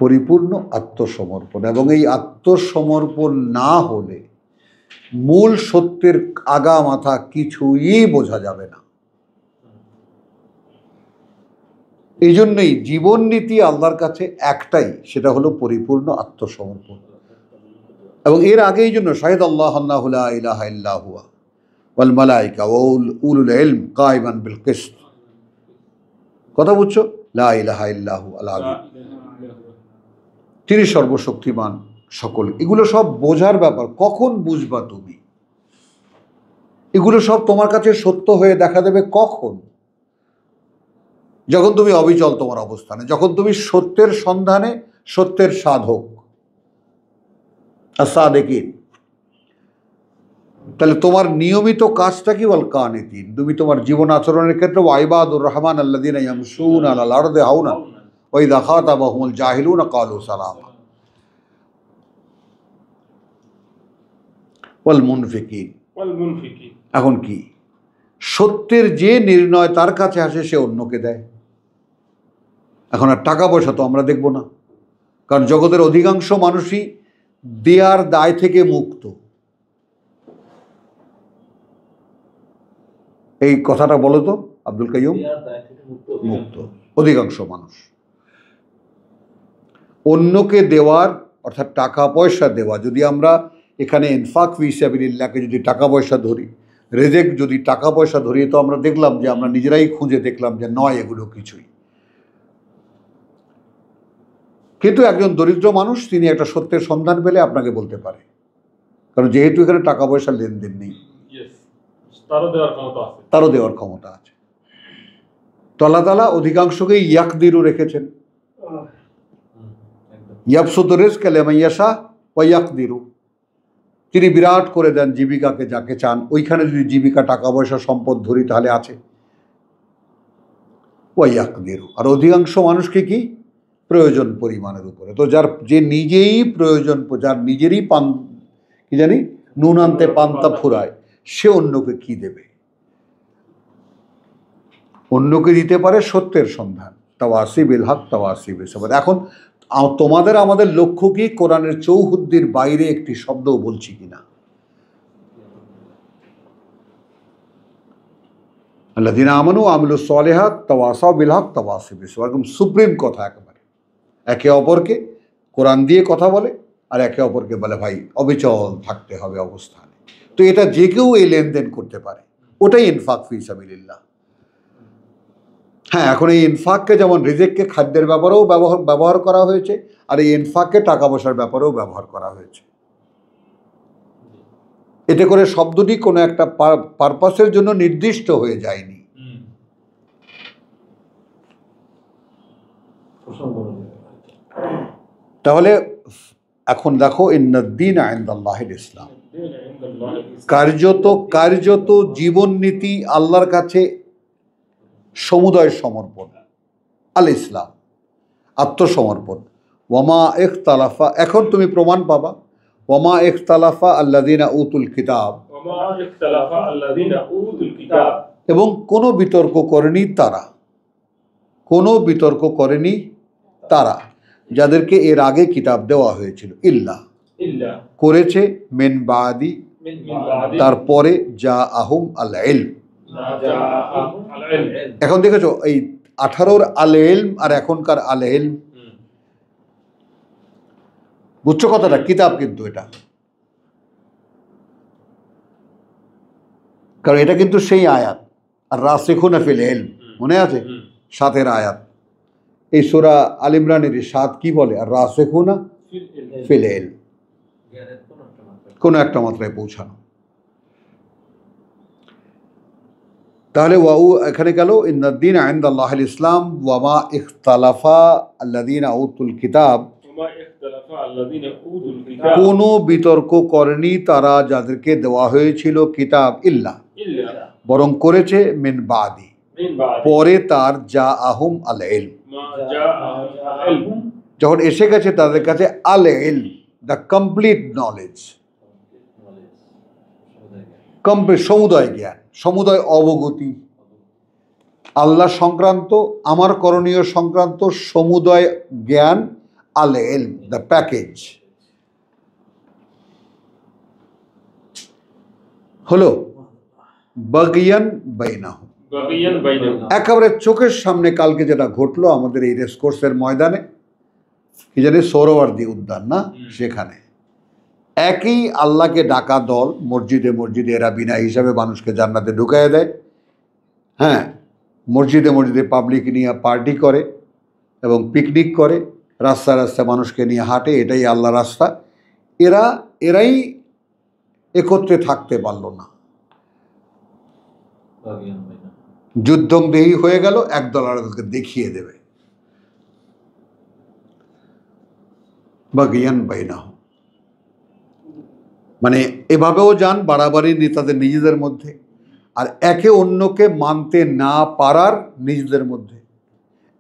S2: পরিপূর্ণ আত্মসমর্পণ। এবং এই আত্মসমর্পণ না হলে মূল সত্যের আগা মাথা কিছুই বোঝা যাবে না। এই জন্যই জীবননীতি আল্লাহর কাছে একটাই, সেটা হলো পরিপূর্ণ আত্মসমর্পণ। এবং এর আগে এই জন্য শাহিদাল্লাহু আন্নাহু লা ইলাহা ইল্লা হুয়া ওয়াল মালাইকা ওয়া উলুল ইলম কায়িমান বিল কিসত, কথা বুঝছো? লা ইলাহা ইল্লা হু আল আযীম, তিনি সর্বশক্তিমান, সকল। এগুলো সব বোঝার ব্যাপার। কখন বুঝবা তুমি? এগুলো সব তোমার কাছে সত্য হয়ে দেখা দেবে কখন? যখন তুমি অবিচল তোমার অবস্থানে, যখন তুমি সত্যের সন্ধানে, সত্যের সাধক, আস-সাদিকিন। তাহলে তোমার নিয়মিত কাজটা কি? ওয়াল কানিতিন, তুমি তোমার জীবন আচরণের ক্ষেত্রে ওয়াইবাদুর রহমান আল্লাযীনা ইয়ামশুনা আলাল আরদি হাওনা ওয়া ইযা খাতাবাহুমুল জাহিলুনা ক্বালু সালামা ওয়াল মুনফিকিন। এখন কি? সত্যের যে নির্ণয় তার কাছে আসে সে অন্যকে দেয়। এখন আর টাকা পয়সা তো আমরা দেখব না, কারণ জগতের অধিকাংশ মানুষই দেয়ার দায় থেকে মুক্ত। এই কথাটা বলো তো আব্দুল কাইয়ুম। মুক্ত অধিকাংশ মানুষ। অন্যকে দেওয়ার অর্থাৎ টাকা পয়সা দেওয়া, যদি আমরা এখানে ইনফাক ফি সাবিলিল্লাহকে যদি টাকা পয়সা ধরি, রেজেক যদি টাকা পয়সা ধরি, তো আমরা দেখলাম যে আমরা নিজেরাই খুঁজে দেখলাম যে নয় এগুলো কিছুই। কিন্তু একজন দরিদ্র মানুষ তিনি একটা সত্যের সন্ধান পেলে আপনাকে বলতে পারে, কারণ যেহেতু এখানে টাকা পয়সার লেনদেন নেই, তারও দেওয়ার ক্ষমতা আছে। তো আল্লাহ তাআলা অধিকাংশকেই ইয়াকদিরু রেখেছেন, ইয়াবসুতু রিজকা লিমান ইয়াশা ওয়া ইয়াকদিরু, তিনি বিরাট করে দেন জীবিকাকে যাকে চান। ওইখানে যদি জীবিকা টাকা পয়সা সম্পদ ধরি তাহলে আছে ওয়া ইয়াকদিরু। আর অধিকাংশ মানুষকে কি প্রয়োজন পরিমাণের উপরে। তো যে নিজেই প্রয়োজন, যার নিজেরই পান কি জানি নুন আনতে পান্তা ফুরায়, সে অন্যকে কি দেবে? অন্যকে দিতে পারে সত্যের সন্ধান, তাওয়াসি বিল হক তাওয়াসি বিস সাবর। এখন তোমাদের আমাদের লক্ষ্য কি কোরআনের চৌহদ্দির বাইরে একটি শব্দও বলছি কিনা? আল্লাযীনা আমানু ওয়া আমিলুস সালিহাত তাওয়াসাউ বিল হক তাওয়াসি বিস সাবর। একদম সুপ্রিম কথা, একেবারে একে অপরকে কোরআন দিয়ে কথা বলে আর একে অপরকে বলে ভাই অবিচল থাকতে হবে অবস্থানে। তো এটা যে কেউ এই লেনদেন করতে পারে, ওটাই ইনফাক ফি সাবিলিল্লাহ। হ্যাঁ, এখন এই ইনফাককে যেমন রিজেককে খাদ্যের ব্যাপারেও ব্যবহার করা হয়েছে, আর এই ইনফাককে টাকা পয়সার ব্যাপারেও ব্যবহার করা হয়েছে। এতে করে শব্দটি কোনো একটা পারপাসের জন্য নির্দিষ্ট হয়ে যায়নি। তাহলে এখন দেখো, ইন্নাদ-দীন ইনদাল্লাহিল ইসলাম, কার্যত জীবন নীতি আল্লাহর কাছে সমুদয় সমর্পণ, আল ইসলাম আত্মসমর্পণ। ওয়ামা ইখতালাফা, এখন তুমি প্রমাণ পাবা, ওয়ামা ইখতালাফা আল্লাযীনা উতুল কিতাব, এবং কোনো বিতর্ক করেনি তারা, কোনো বিতর্ক করেনি তারা যাদেরকে এর আগে কিতাব দেওয়া হয়েছিল। ইল্লা করেছে মিন বাদি, তারপরে যা আহুম আল ইলম। এখন দেখেছো এই 18 আল ইলম আর এখনকার আল ইলম, বুঝছো কথাটা? কিতাব কিন্তু এটা, কারণ এটা কিন্তু সেই আয়াত, আর রাসিখুনা ফিল ইলম মনে আছে 7 আয়াত। এই সূরা আল ইমরানের 7 কি বলে? আর রাসিখুনা ফিল ইলম, কোনো একটা মাত্রায় পৌঁছানো। তাহলে ওয়াউ এখানে গেল ইন্নাদ-দীন ইনদাল্লাহিল ইসলাম ওয়ামা ইখতালাফা আল্লাযীনা উতুল কিতাব, কোনো বিতর্ক করেনি তারা যাদেরকে দেওয়া হয়েছিল কিতাব, ইল্লা বরং করেছে মিন বাদি, পরে তার যা আহুম আল ইলম, যখন এসে গেছে তাদের কাছে আল ইলম, দ্য কমপ্লিট নলেজ, কমপ্লিট সমুদয় জ্ঞান, সমুদয় অবগতি, আল্লাহ সংক্রান্ত, আমার করণীয় সংক্রান্ত সমুদয় জ্ঞান, আল ইলম দ্য প্যাকেজ হলো বাগিয়ান বাইনাহুম, একেবারে চোখের সামনে কালকে যেটা ঘটলো আমাদের এই রেসকোর্সের ময়দানে, কি জানি সোহরাওয়ার্দী উদ্যান না, সেখানে একই আল্লাহকে ডাকা দল মসজিদে মসজিদে এরা বিনা হিসাবে মানুষকে জান্নাতে ঢুকাইয়া দেয়। হ্যাঁ, মসজিদে মসজিদে পাবলিক নিয়ে পার্টি করে এবং পিকনিক করে, রাস্তায় রাস্তায় মানুষকে নিয়ে হাঁটে, এটাই আল্লাহ রাস্তা। এরাই একত্রে থাকতে পারল না, যুদ্ধংদেহী হয়ে গেল, একদল আরেকদলকে দেখিয়ে দেবে। বাগিয়ান বাইনাহুম, মানে এভাবেও যান বাড়াবাড়ি নেতাদের নিজেদের মধ্যে, আর একে অন্যকে মানতে না পারার নিজেদের মধ্যে,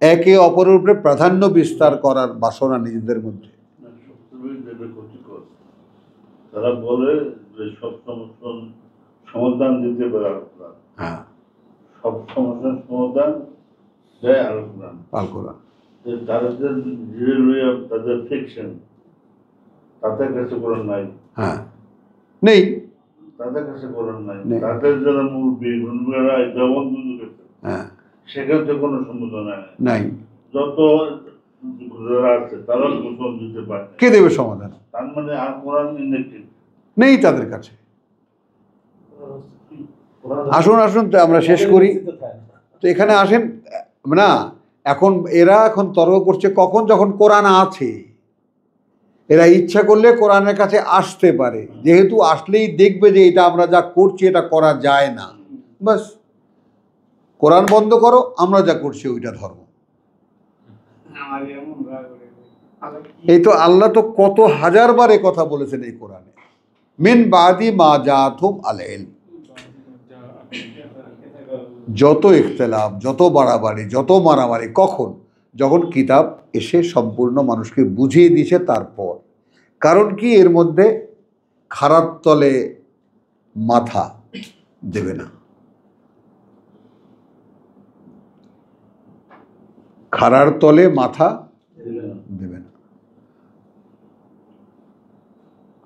S2: একে অপরের উপরে প্রাধান্য বিস্তার করার বাসনা নিজেদের মধ্যে।
S3: তারা বলে যে সব সমস্যার সমাধান দিতে পারে আল-কোরআন। হ্যাঁ, সব সমস্যার সমাধান দেয় আল-কোরআন। যে তাদের যে লইয়া তাদের ফিকশন, তাদের কাছে কোরআন নাই,
S2: হ্যাঁ, নেই।
S3: তাদের কাছে কোরআন নাই,
S2: নেই।
S3: তাদের যারা মুরব্বী মুরব্বীরা জবান বন্ধ করছে,
S2: হ্যাঁ,
S3: সেখান থেকে কোনো সম্বোধনা নাই।
S2: নাই।
S3: যত যারা আছে তারা গোসল দিতে পারে না।
S2: কে দেবে সমাধান?
S3: তার মানে আর কোরআন ইনএক্টিভ
S2: নেই তাদের কাছে। আসুন আসুন, তো আমরা শেষ করি। তো এখানে আসেন না, এরা এখন তর্ক করছে কখন, যখন কোরআন আছে। এরা ইচ্ছা করলে কোরআনের কাছে আসতে পারে, যেহেতু আসলেই দেখবে যে এটা আমরা যা করছি এটা করা যায় না, বাস কোরআন বন্ধ করো, আমরা যা করছি ওইটা ধর্ম। এই তো আল্লাহ তো কত হাজারবার এ কথা বলেছেন এই কোরআনে, মিন বাদি মা জাতুম আল ইলম। যত ইখতিলাফ, যত বাড়াবাড়ি, যত মারামারি কখন? যখন কিতাব এসে সম্পূর্ণ মানুষকে বুঝিয়ে দিয়েছে তারপর। কারণ কি, এর মধ্যে খারাপ তলে মাথা দেবে না, খাড়ার তলে মাথা দেবে না।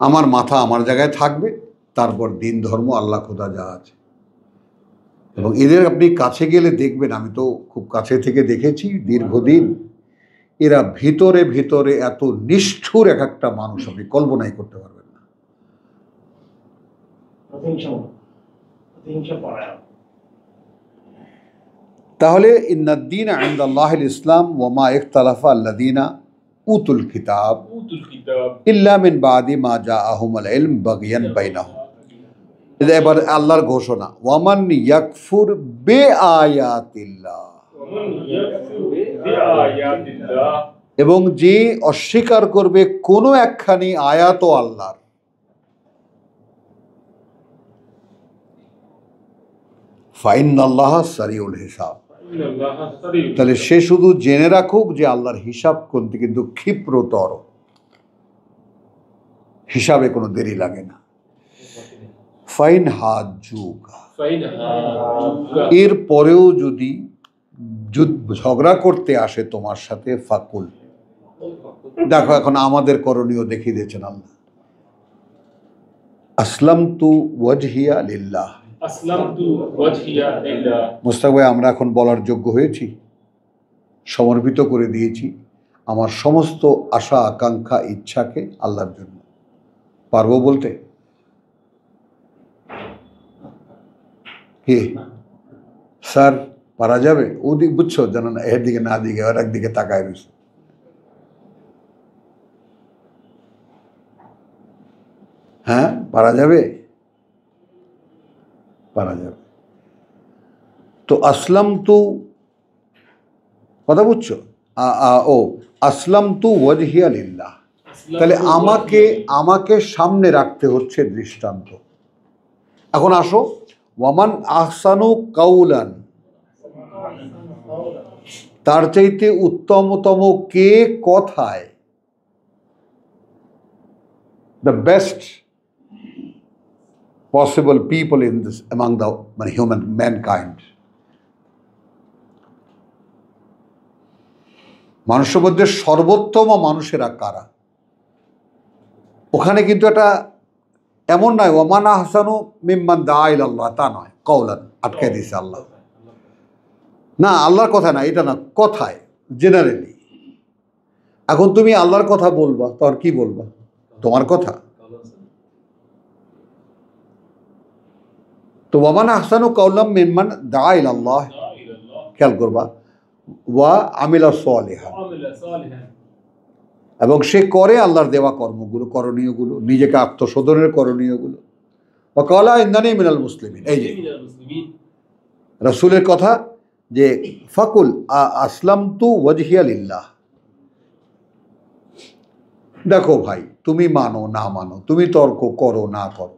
S2: আমার মাথা আমার জায়গায় থাকবে, তারপর দিন ধর্ম আল্লাহ খোদা যা আছে। এবং এদের আপনি কাছে গেলে দেখবেন, আমি তো খুব কাছে থেকে দেখেছি দীর্ঘদিন, এরা ভিতরে ভিতরে এত নিষ্ঠুর এক একটা মানুষ আপনি কল্পনাই করতে পারবেন না। তাহলে ইন্নাদ্দীন ইনদাল্লাহিল ইসলাম ওয়া মা ইখতালাফা আল্লাযীনা উতুল কিতাব ইল্লা মিন বাদি মা জাআহুমুল ইলম বাগিয়ান বাইনাহুম। এবার আল্লাহর ঘোষণা, ওয়ামান ইয়াকফুর বিআয়াতিল্লাহ, এবং যে অস্বীকার করবে কোনো একখানি আয়াত আল্লাহর, ফাইন্নাল্লাহ সারিউল হিসাব। তাহলে সে শুধু জেনে রাখুক যে আল্লাহর হিসাব কিন্তু ক্ষিপ্রতর, হিসাবে কোনো দেরি লাগে না। ফাইন হাজুকা, এর পরেও যদি ঝগড়া করতে আসে তোমার সাথে, ফাকুল, দেখো এখন আমাদের করণীয় দেখিয়ে দিয়েছেন আল্লাহ, আসলামতু ওয়াজহিয়া লিল্লাহ। মুস্তাক ভাই, আমরা এখন বলার যোগ্য হয়েছি, সমর্পিত করে দিয়েছি আমার সমস্ত আশা আকাঙ্ক্ষা ইচ্ছাকে আল্লাহর জন্য। পারবো বলতে? কি স্যার পারা যাবে? ওদিক বুঝছো, জানো না, এর দিকে না দিকে আর একদিকে তাকায় রয়েছে। হ্যাঁ, পারা যাবে, পারা যাবে। তো আসলাম তু, কথা বুঝছো? ও আসলাম তু ওয়াজহিয়া লিল্লাহ, তাহলে আমাকে সামনে রাখতে হচ্ছে দৃষ্টান্ত। এখন আসো, ওয়ামান আহসানু কাউলান, তার চাইতে উত্তমতম কে কথায়, the best possible people in this among the human mankind. মানুষের মধ্যে সর্বোত্তম মানুষেরা কারা? ওখানে কিন্তু এটা এমন নয় ওমান আহসানু মিম্মান দা ইলাল্লাহ, তা নয়, কওলান আটকে দিয়েছে আল্লাহ। না, আল্লাহর কথা না, এটা না, কথায় জেনারেলি। এখন তুমি আল্লাহর কথা বলবা, তোর কি বলবা? তোমার কথা। তো ওয়ামান আহসানু কাওলাম মিম্মান দা ইলাল্লাহ, খেয়াল করবা, ওয়া আমিলা সালিহান, এবং সে করে আল্লাহর দেওয়া কর্মগুলো, করণীয়গুলো, নিজেকে আত্মশোধনের করণীয়গুলো। ওয়া ক্বালা ইন্নানী মিনাল মুসলিমিন, এই যে রাসূলের কথা, যে ফাকুল আসলামতু ওয়াজহিয়া লিল্লাহ। দেখো ভাই, তুমি মানো না মানো, তুমি তর্ক করো না করো,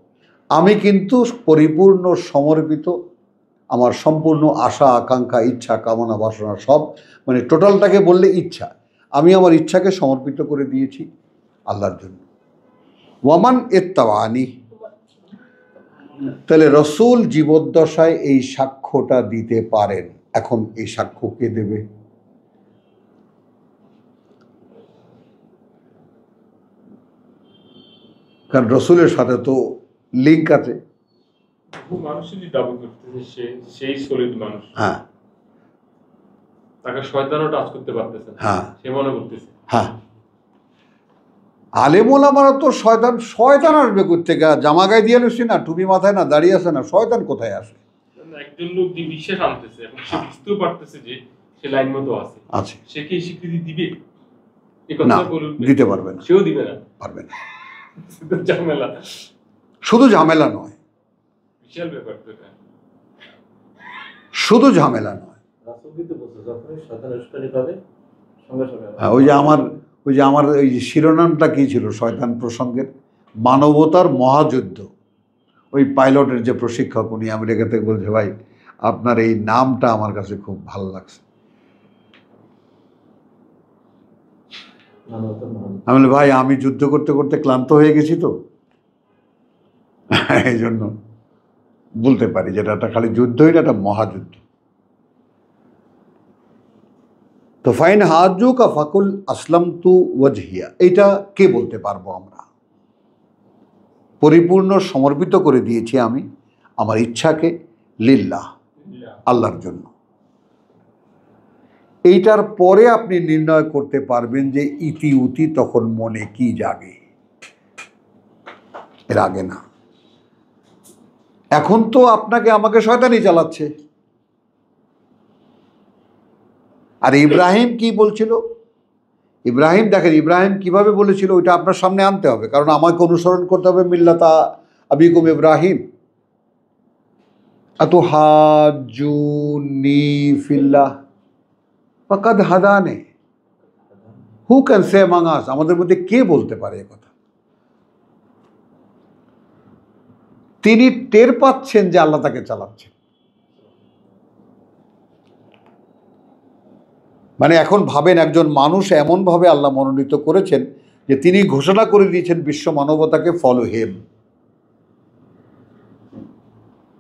S2: আমি কিন্তু পরিপূর্ণ সমর্পিত, আমার সম্পূর্ণ আশা আকাঙ্ক্ষা ইচ্ছা কামনা বাসনা সব, মানে টোটালটাকে বললে ইচ্ছা, আমি আমার ইচ্ছাকে সমর্পিত করে দিয়েছি আল্লাহর জন্য। ওয়ামান ইত্তাবানি, তাহলে রসুল জীবদ্দশায় এই সাক্ষ্যটা দিতে পারেন। এখন এই সাক্ষ্য কে দেবে? কারণ রসুলের সাথে তো লিঙ্ক আছে।
S1: বহু মানুষই দাবি করতেছে সেই সলিড মানুষ,
S2: হ্যাঁ
S1: তাকে শয়তানও টাচ করতে পারতেছে না,
S2: হ্যাঁ
S1: সে মনে করতেছে।
S2: হ্যাঁ, আলেম ওলামারা তো শয়তান শয়তান আসবে কোত্থেকে? জামা গায়ে দিয়ে নিচ্ছি না, টুপি মাথায় না, দাঁড়িয়ে আছে না, শয়তান কোথায় আসে?
S1: একজন লোক যে বিশ্বাস আনতেছে এবং সে বুঝতেও পারতেছে যে সে লাইন মতো আছে, সে কি স্বীকৃতি দিবে? এই
S2: না,
S1: কথা বলুন,
S2: দিতে পারবে না,
S1: সেও দিবে না,
S2: পারবে না।
S1: ঝামেলা,
S2: শুধু ঝামেলা নয়,
S1: বিশাল ব্যাপার তো এটা।
S2: শুধু ঝামেলা নয়, হ্যাঁ, ওই যে আমার ওই যে শিরোনামটা কি ছিল শয়তান প্রসঙ্গের? মানবতার মহাযুদ্ধ। ওই পাইলটের যে প্রশিক্ষক, উনি আমেরিকা থেকে বলছে, ভাই আপনার এই নামটা আমার কাছে খুব ভালো লাগছে। আমি বলি, ভাই আমি যুদ্ধ করতে করতে ক্লান্ত হয়ে গেছি তো, এই জন্য বলতে পারি যেটা একটা খালি যুদ্ধই না, একটা মহাযুদ্ধ। তো ফাইন হাজু কা ফাকুল আসলাম তু ওয়াজহিয়া, এইটা কে বলতে পারবো? আমরা পরিপূর্ণ সমর্পিত করে দিয়েছি আমি আমার ইচ্ছাকে লিল্লাহ, আল্লাহর জন্য। এইটার পরে আপনি নির্ণয় করতে পারবেন যে ইতি উতি তখন মনে কি জাগে, এর আগে না। এখন তো আপনাকে আমাকে শয়তানি চালাচ্ছে। আর ইব্রাহিম কি বলছিল? ইব্রাহিম দেখেন, ইব্রাহিম কিভাবে বলেছিল ওইটা আপনার সামনে আনতে হবে, কারণ আমাকে অনুসরণ করতে হবে মিল্লাতা আবিকুম ইব্রাহিম। আতুহাজ্জুনি ফিল্লাহ ফাকাদ হাদানে, হু ক্যান সে অ্যামং আস, আমাদের মধ্যে কে বলতে পারে এ কথা? তিনি টের পাচ্ছেন যে আল্লাহ তাকে চালাচ্ছেন। মানে এখন ভাবেন, একজন মানুষ এমনভাবে আল্লাহ মনোনীত করেছেন যে তিনি ঘোষণা করে দিয়েছেন বিশ্ব মানবতাকে, ফলো হেম,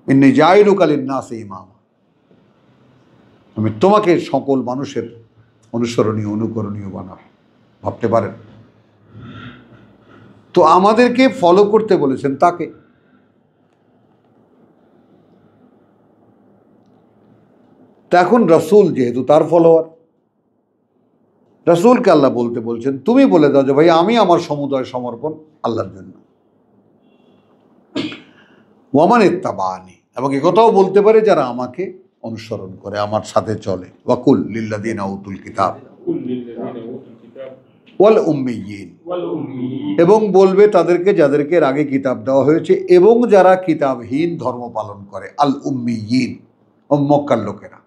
S2: ইন্নী জাইলুকা লিন্নাসি ইমামা, আমি তোমাকে সকল মানুষের অনুসরণীয় অনুকরণীয় বানাবো। ভাবতে পারেন? তো আমাদেরকে ফলো করতে বলেছেন তাকে। তা এখন রসুল যেহেতু তার ফলোয়ার, রসুলকে আল্লাহ বলতে বলছেন, তুমি বলে দাও যে ভাই আমি আমার সমুদয় সমর্পণ আল্লাহর জন্য। ওয়ামান ইত্তাবানি, এবং একথাও বলতে পারে যারা আমাকে অনুসরণ করে, আমার সাথে চলে। ওয়াকুল লিল্লাযিনা উতুল কিতাব ওয়াল উম্মিয়িন, এবং বলবে তাদেরকে যাদেরকে এর আগে কিতাব দেওয়া হয়েছে এবং যারা কিতাবহীন ধর্ম পালন করে, আল উম্মিয়িন, ও মক্কার লোকেরা।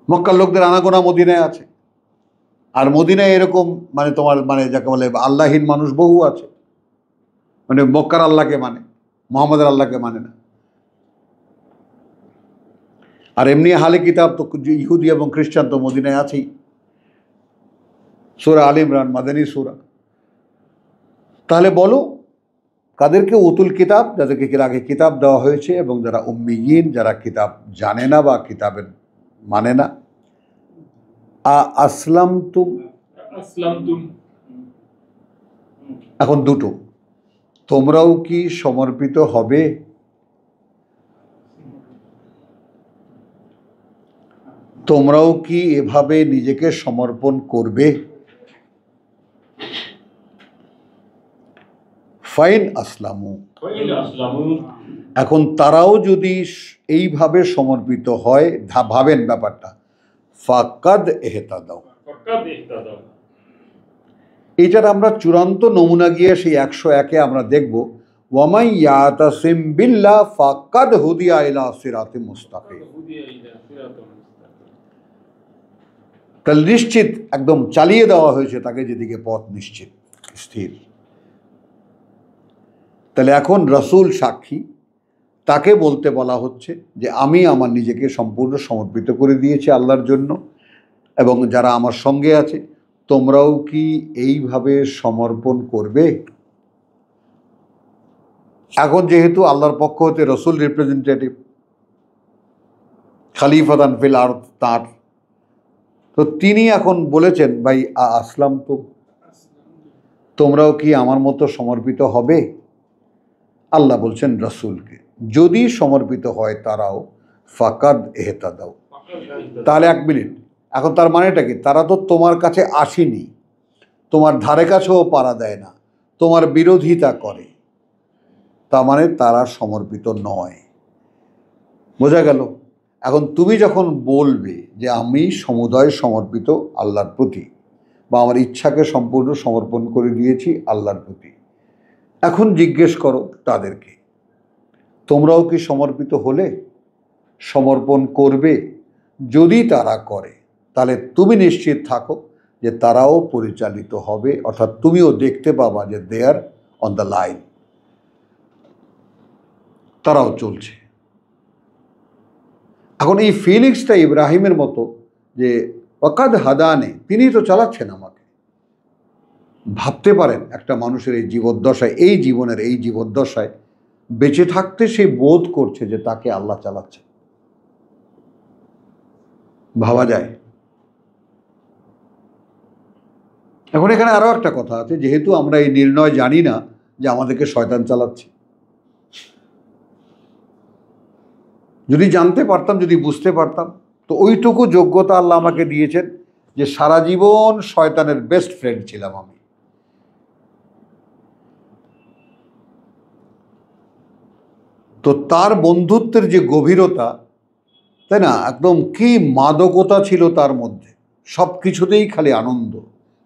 S2: মক্কার লোকদের আনাগোনা মদিনায় আছে, আর মদিনায় এরকম মানে তোমার মানে যাকে বলে আল্লাহীন মানুষ বহু আছে, মানে মক্কার আল্লাহকে মানে, মোহাম্মদের আল্লাহকে মানে না। আর এমনি হালে কিতাব তো ইহুদি এবং খ্রিস্টান তো মদিনায় আছেই। সূরা আলে ইমরান মাদানী সূরা। তাহলে বলো কাদেরকে? উতুল কিতাব, যাদেরকে এর আগে কিতাব দেওয়া হয়েছে, এবং যারা উম্মিয়িন, যারা কিতাব জানে না বা কিতাবের মানে না। আসলামতুম, এখন দুটো, তোমরাও কি সমর্পিত হবে? তোমরাও কি এভাবে নিজেকে সমর্পণ করবে? ফাইন আসলামু, এখন তারাও যদি এইভাবে সমর্পিত হয়, ভাবেন ব্যাপারটা, ফাকাদ ইহতাদাও, এটার আমরা চূড়ান্ত নমুনা গিয়ে সেই 101-এ আমরা দেখব, ওয়ামাই ইয়াতাসিম বিল্লাহ ফাকাদ হুদিয়া ইলা সিরাতিম মুস্তাকিম। তাহলে নিশ্চিত একদম চালিয়ে দেওয়া হয়েছে তাকে যেদিকে পথ নিশ্চিত স্থির। তাহলে এখন রসুল সাক্ষী, তাকে বলতে বলা হচ্ছে যে আমি আমার নিজেকে সম্পূর্ণ সমর্পিত করে দিয়েছি আল্লাহর জন্য, এবং যারা আমার সঙ্গে আছে তোমরাও কি এইভাবে সমর্পণ করবে? এখন যেহেতু আল্লাহর পক্ষ হতে রসুল রিপ্রেজেন্টেটিভ, খালিফাতান ফিল আরদ তার, তো তিনি এখন বলেছেন ভাই আসলাম তো, তোমরাও কি আমার মতো সমর্পিত হবে? আল্লাহ বলছেন রাসূলকে, যদি সমর্পিত হয় তারাও ফাকাদ ইহতাদাও। তাহলে 1 মিনিট, এখন তার মানেটা কি? তারা তো তোমার কাছে আসেনি, তোমার ধারে কাছেও পাড়া দেয় না, তোমার বিরোধিতা করে, তার মানে তারা সমর্পিত নয়। বোঝা গেল? এখন তুমি যখন বলবে যে আমি সমুদয় সমর্পিত আল্লাহর প্রতি, বা আমার ইচ্ছাকে সম্পূর্ণ সমর্পণ করে দিয়েছি আল্লাহর প্রতি, এখন জিজ্ঞেস করো তাদেরকে, তোমরাও কি সমর্পিত হলে? সমর্পণ করবে? যদি তারা করে তাহলে তুমি নিশ্চিত থাকো যে তারাও পরিচালিত হবে, অর্থাৎ তুমিও দেখতে পাবা যে দে আর অন দ্য লাইন, তারাও চলছে। এখন এই ফিলিংসটা ইব্রাহিমের মতো যে ওয়াকাদ হাদানে, তিনি তো চালাচ্ছেন আমাকে। ভাবতে পারেন একটা মানুষের এই জীবদ্দশায়, এই জীবনের এই জীবদ্দশায় বেঁচে থাকতে সে বোধ করছে যে তাকে আল্লাহ চালাচ্ছে। ভাবা যায়? এখন এখানে আরো একটা কথা আছে, যেহেতু আমরা এই নির্ণয় জানি না যে আমাদেরকে শয়তান চালাচ্ছে, যদি জানতে পারতাম, যদি বুঝতে পারতাম, তো ওইটুকু যোগ্যতা আল্লাহ আমাকে দিয়েছেন যে সারা জীবন শয়তানের বেস্ট ফ্রেন্ড ছিলাম আমি। তো তার বন্ধুত্বের যে গভীরতা, তাই না, একদম কি মাদকতা ছিল তার মধ্যে, সব কিছুতেই খালি আনন্দ,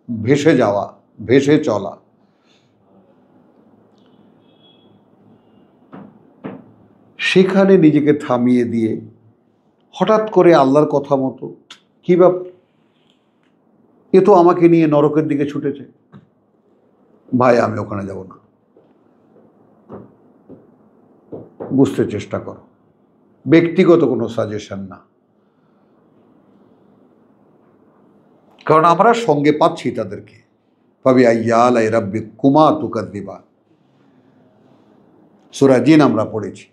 S2: ভেসে যাওয়া, ভেসে চলা। সেখানে নিজেকে থামিয়ে দিয়ে হঠাৎ করে আল্লাহর কথা মতো, কি ব্যাপার, এ তো আমাকে নিয়ে নরকের দিকে ছুটেছে, ভাই আমি ওখানে যাব না। বুঝতে চেষ্টা করো, ব্যক্তিগত কোনো সাজেশন না, কারণ আমরা সঙ্গে পাচ্ছি তাদেরকে। ফাবি আইয়া আলাই রাব্বিকুমা তুকাযযিবান, সূরা জিন আমরা পড়েছি,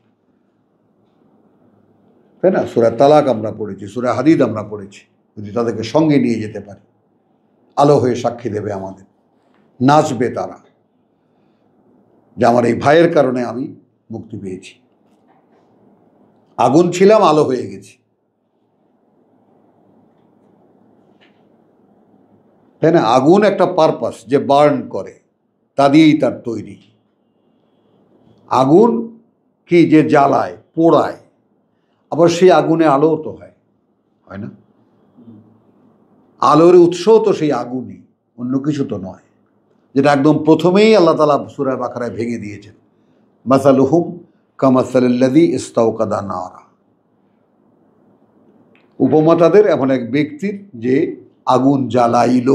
S2: তাই না? সূরা তালাক আমরা পড়েছি, সূরা হাদিদ আমরা পড়েছি। যদি তাদেরকে সঙ্গে নিয়ে যেতে পারি, আলো হয়ে সাক্ষী দেবে আমাদের, নাচবে তারা যে আমার এই ভাইয়ের কারণে আমি মুক্তি পেয়েছি, আগুন ছিলাম আলো হয়ে গেছি, তাই না? আগুন একটা পারপাস, যে বার্ন করে, তা দিয়েই তার তৈরি। আগুন কি, যে জ্বালায়, পোড়ায়, আবার সেই আগুনে আলোও তো হয়, হয় না? আলোর উৎসও তো সেই আগুনই, অন্য কিছু তো নয়, যেটা একদম প্রথমেই আল্লাহ তাআলা সূরা বাকারায় ভেঙে দিয়েছেন, মাসালুহুম কামাসালিল্লাযী ইস্তাওকাদা নারা। উপমা তাদের এমন এক ব্যক্তির যে আগুন জ্বালাইল,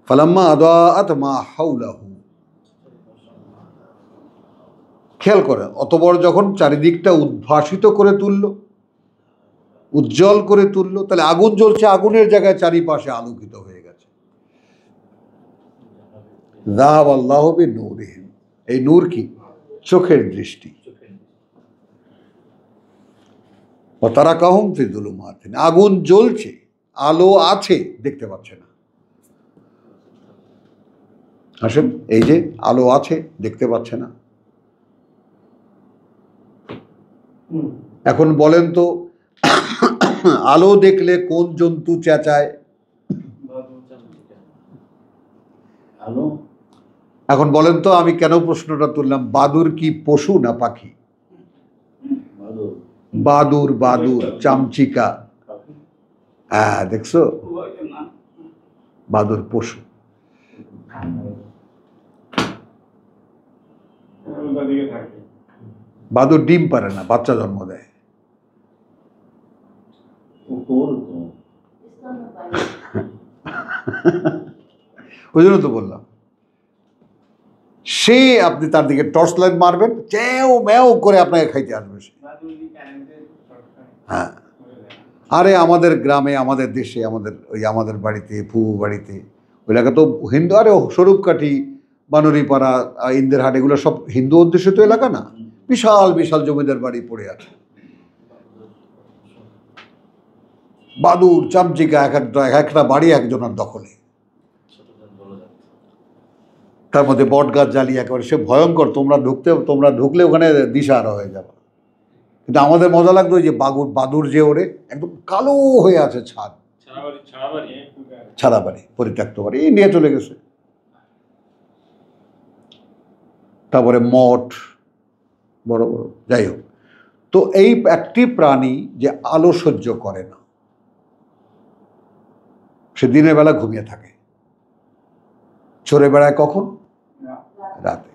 S2: ফালাম্মা আদাআত মা হাওলাহু। খেয়াল করেন, অতবড় যখন চারিদিকটা উদ্ভাসিত করে তুলল, উজ্জ্বল করে তুলল, তাহলে আগুন জ্বলছে, আগুনের জায়গায় চারিপাশে আলোকিত হয়ে গেছে। যাহাবাল্লাহু বিনূরিহিম, এই নূর কি? চোখের দৃষ্টি। ওয়া তারাকাহুম ফি যুলুমাতিন, আগুন জ্বলছে, আলো আছে, দেখতে পাচ্ছে না। আসেন, এই যে আলো আছে, দেখতে পাচ্ছে না। এখন বলেন তো, আলো দেখলে কোন জন্তু চেঁচায়?
S3: আলো।
S2: এখন বলেন তো, আমি কেন প্রশ্নটা তুললাম, বাদুর কি পশু না পাখি? বাদুর, বাদুর, চামচিকা, হ্যাঁ দেখছো, বাদুর পশু। বাদুর ডিম পারে না, বাচ্চা জন্ম দেয়। ওই জন্য তো বললাম, সে আপনি তার দিকে টর্চ লাইট মারবেন, চ্যাও ম্যাও করে আপনাকে খাইতে আসবে সে। হ্যাঁ, আরে আমাদের গ্রামে, আমাদের দেশে, আমাদের বাড়িতে, বাড়িতে, ওই এলাকা তো হিন্দু, আরে স্বরূপকাঠি, বানরিপাড়া, ইন্দেরহাট, এগুলো সব হিন্দু অধ্যুষিত এলাকা না? বিশাল বিশাল জমিদার বাড়ি পড়ে আছে, বাদুর, চামচিকা, এক একটা বাড়ি একজনের দখলে। তার মধ্যে বট গাছ জ্বালিয়ে একেবারে সে ভয়ঙ্কর, তোমরা ঢুকলে ওখানে দিশাহারা হয়ে যাবে। কিন্তু আমাদের মজা লাগতো যে বাদুর যে ওরে একদম কালো হয়ে আছে ছাদ, ছাড়া বাড়ি, পরিত্যক্ত বাড়ি, এই নিয়ে চলে গেছে। তারপরে মঠ বড় বড়, যাই হোক। তো এই একটি প্রাণী যে আলো সহ্য করে না, সে দিনের বেলা ঘুমিয়ে থাকে, চড়ে বেড়ায় কখন? রাতে।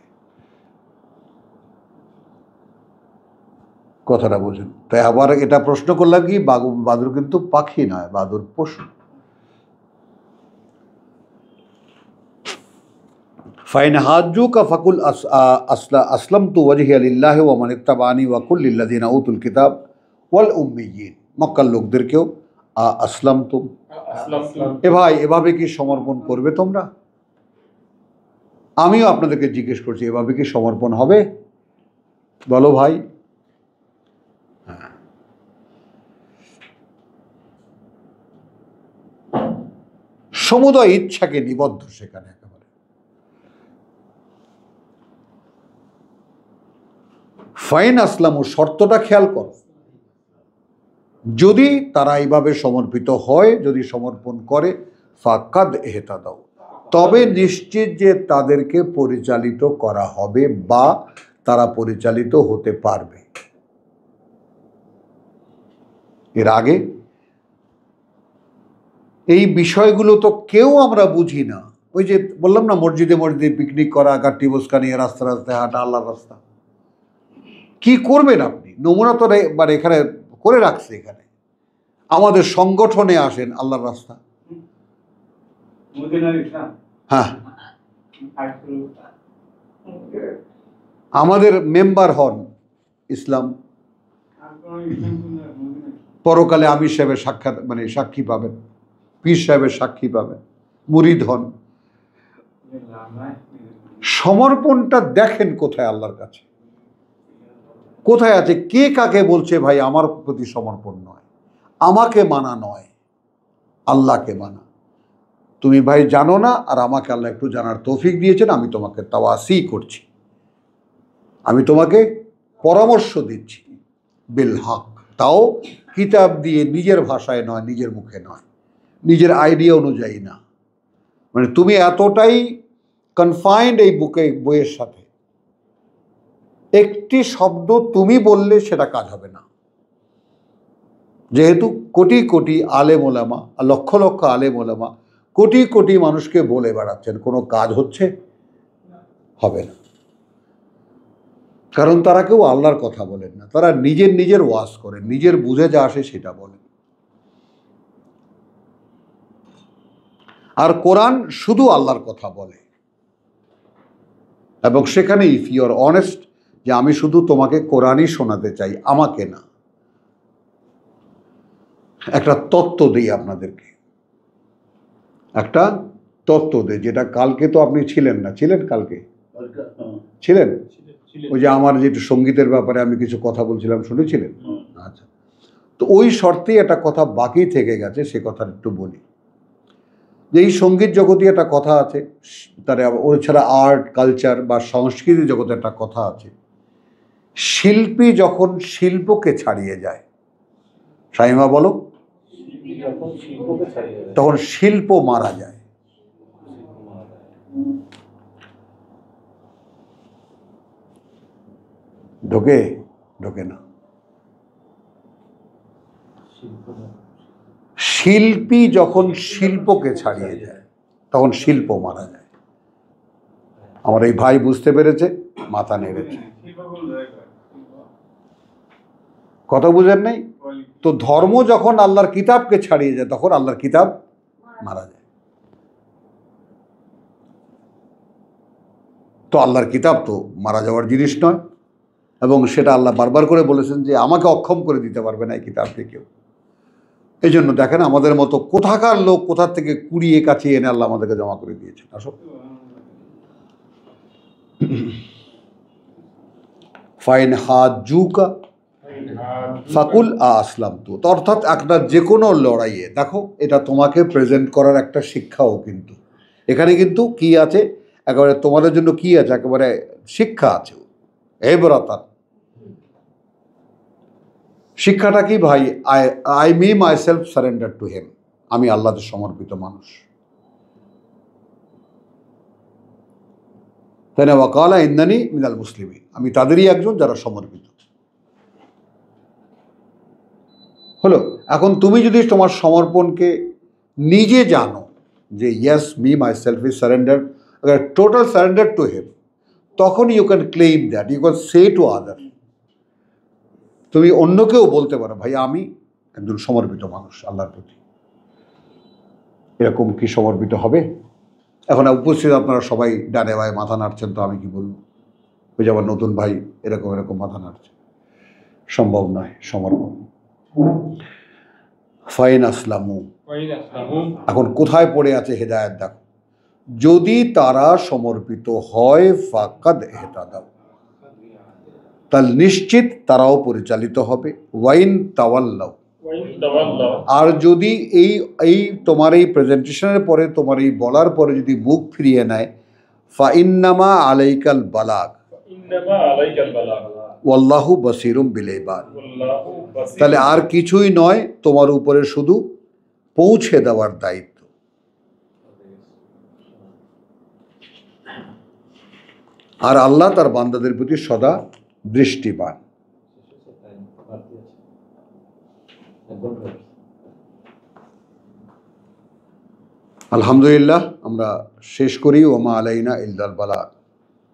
S2: কথাটা বুঝুন। তাই আবার এটা প্রশ্ন করলাম কি, বাদুর কিন্তু পাখি নয়, বাদুর পশু। ফাইন হাজ্জুকা ফাকুল আসলামতু ওয়াজহিয়া লিল্লাহি ওয়া মান ইত্তাবানি ওয়া কুল লিল্লাযিনা উতুল কিতাব ওয়াল উম্মিয়িন। মক্কার লোকদেরকেও আসলামতু, এ ভাই এভাবে কি সমর্পণ করবে তোমরা? আমিও আপনাদেরকে জিজ্ঞেস করছি, এভাবে কি সমর্পণ হবে? বলো ভাই। সমুদয় ইচ্ছাকে নিবদ্ধ সেখানে একেবারে। ফাইন আসলামু, শর্তটা খেয়াল করো, যদি তারা এইভাবে সমর্পিত হয়, যদি সমর্পণ করে, ফাকাদ ইহতাদাউ, তবে নিশ্চিত যে তাদেরকে পরিচালিত করা হবে বা তারা পরিচালিত হতে পারবে। এর আগে এই বিষয়গুলো তো কেউ আমরা বুঝি না। ওই যে বললাম না, মসজিদে পিকনিক করা, গাট্টি বসকা নিয়ে রাস্তা রাস্তায় হাঁটা, আল্লাহর রাস্তা। কি করবেন আপনি? নমুনা তো এখানে করে রাখছে। এখানে আমাদের সংগঠনে আসেন, আল্লাহর রাস্তা। হ্যাঁ, আমাদের মেম্বার হন ইসলাম, পরকালে আমির সাহেবের সাক্ষাৎ সাক্ষী পাবেন, পীর সাহেবের সাক্ষী পাবেন, মুরিদ হন। সমর্পণটা দেখেন কোথায়, আল্লাহর কাছে কোথায় আছে? কে কাকে বলছে ভাই আমার প্রতি সমর্পণ নয়, আমাকে মানা নয়, আল্লাহকে মানা। তুমি ভাই জানো না, আর আমাকে আল্লাহ একটু জানার তৌফিক দিয়েছেন, আমি তোমাকে তাওয়াসি করছি, আমি তোমাকে পরামর্শ দিচ্ছি বিল হক, তাও কিতাব দিয়ে, নিজের ভাষায় নয়, নিজের মুখে নয়, নিজের আইডিয়া অনুযায়ী না। তুমি এতটাই কনফাইন্ড এই বইয়ের সাথে, একটি শব্দ তুমি বললে সেটা কাজ হবে না। যেহেতু কোটি কোটি আলেম ওলামা, লক্ষ লক্ষ আলেম ওলামা কোটি কোটি মানুষকে বলে বেড়াচ্ছেন, কোনো কাজ হচ্ছে? হবে না। কারণ তারা কেউ আল্লাহর কথা বলেন না, তারা নিজের ওয়াজ করেন, নিজের বুঝে যা আসে সেটা বলেন। আর কোরআন শুধু আল্লাহর কথা বলে, এবং সেখানে ইফ ইউ আর অনেস্ট, যে আমি শুধু তোমাকে কোরআনই শোনাতে চাই, আমাকে না। একটা তত্ত্ব দিই আপনাদেরকে, একটা তত্ত্ব দিই, যেটা কালকে তো আপনি ছিলেন না, ছিলেন কালকে? ছিলেন। ওই যে আমার যেটা সঙ্গীতের ব্যাপারে আমি কিছু কথা বলছিলাম, শুনেছিলেন? আচ্ছা, তো ওই শর্তেই একটা কথা বাকি থেকে গেছে, সে কথাটা একটু বলি। যে এই সঙ্গীত জগতে একটা কথা আছে, তার ওর ছাড়া আর্ট কালচার বা সংস্কৃতি জগতে একটা কথা আছে, শিল্পী যখন শিল্পকে ছাড়িয়ে যায়, শাইমা বলো, তখন শিল্প মারা যায়। ঢোকে না। শিল্পী যখন শিল্পকে ছাড়িয়ে যায়, তখন শিল্প মারা যায়। আমার এই ভাই বুঝতে পেরেছে, মাথা নেড়েছে। কথা বুঝেন নাই তো? ধর্ম যখন আল্লাহর কিতাবকে ছাড়িয়ে যায়, তখন আল্লাহর কিতাব মারা যায়। তো আল্লাহর কিতাব তো মারা যাওয়ার জিনিস নয়, এবং সেটা আল্লাহ বারবার করে বলেছেন যে আমাকে অক্ষম করে দিতে পারবে না এই কিতাবকে কেউ। এই জন্য দেখেন, আমাদের মতো কোথাকার লোক কোথা থেকে কুড়িয়ে কাছিয়ে এনে আল্লাহ আমাদেরকে জমা করে দিয়েছেন। আসো, ফাইন হাজ্জুকা ফাকুল আসলামতু, অর্থাৎ একটা যে কোনো লড়াইয়ে, দেখো এটা তোমাকে প্রেজেন্ট করার একটা শিক্ষাও কিন্তু এখানে কিন্তু কি আছে, একেবারে তোমাদের জন্য কি আছে, একেবারে শিক্ষা আছে। এবারতান শিক্ষাটা কি ভাই, I may my self surrender to হিম, আমি আল্লাহর সমর্পিত মানুষ। তাই না, ওয়াকালা ইন্নানি মিনাল মুসলিমিন, আমি তাদেরই একজন যারা সমর্পিত। হলো, এখন তুমি যদি তোমার সমর্পণকে নিজে জানো যে yes me my self is surrender, total surrender to him, তখন you can claim that, you can say to other, তুমি অন্যকেও বলতে পারো ভাই আমি একজন সমর্পিত মানুষ আল্লাহর প্রতি। এরকম কি সমর্পিত হবে? এখন উপস্থিত আপনারা সবাই ডানে ভাই মাথা নাড়ছেন, তো আমি কি বলবো? ওই যে আমার নতুন ভাই এরকম এরকম মাথা নাড়ছে। সম্ভব নয় সমর্পণ। ফাইন আসলামু, এখন কোথায় পড়ে আছে হেদায়েত দেখো, যদি তারা সমর্পিত হয় ফাকাদ ইহতাদাও, তাহলে নিশ্চিত তারাও পরিচালিত হবে। ওয়াইন তাওয়াল্লাও, আর যদি এই তোমার এই প্রেজেন্টেশনের পরে, তোমার এই বলার পরে যদি মুখ ফিরিয়ে নেয়, ফাইন্নামা আলাইকাল বালাগ ওয়াল্লাহু বাসীরুম বিল ইবাদ, তাহলে আর কিছুই নয়, তোমার উপরে শুধু পৌঁছে দেওয়ার দায়িত্ব। আর আল্লাহ তার বান্দাদের প্রতি সদা দৃষ্টিবান। আলহামদুলিল্লাহ, আমরা শেষ করি। ওমা আলাইনা ইল্লাল বালাগ।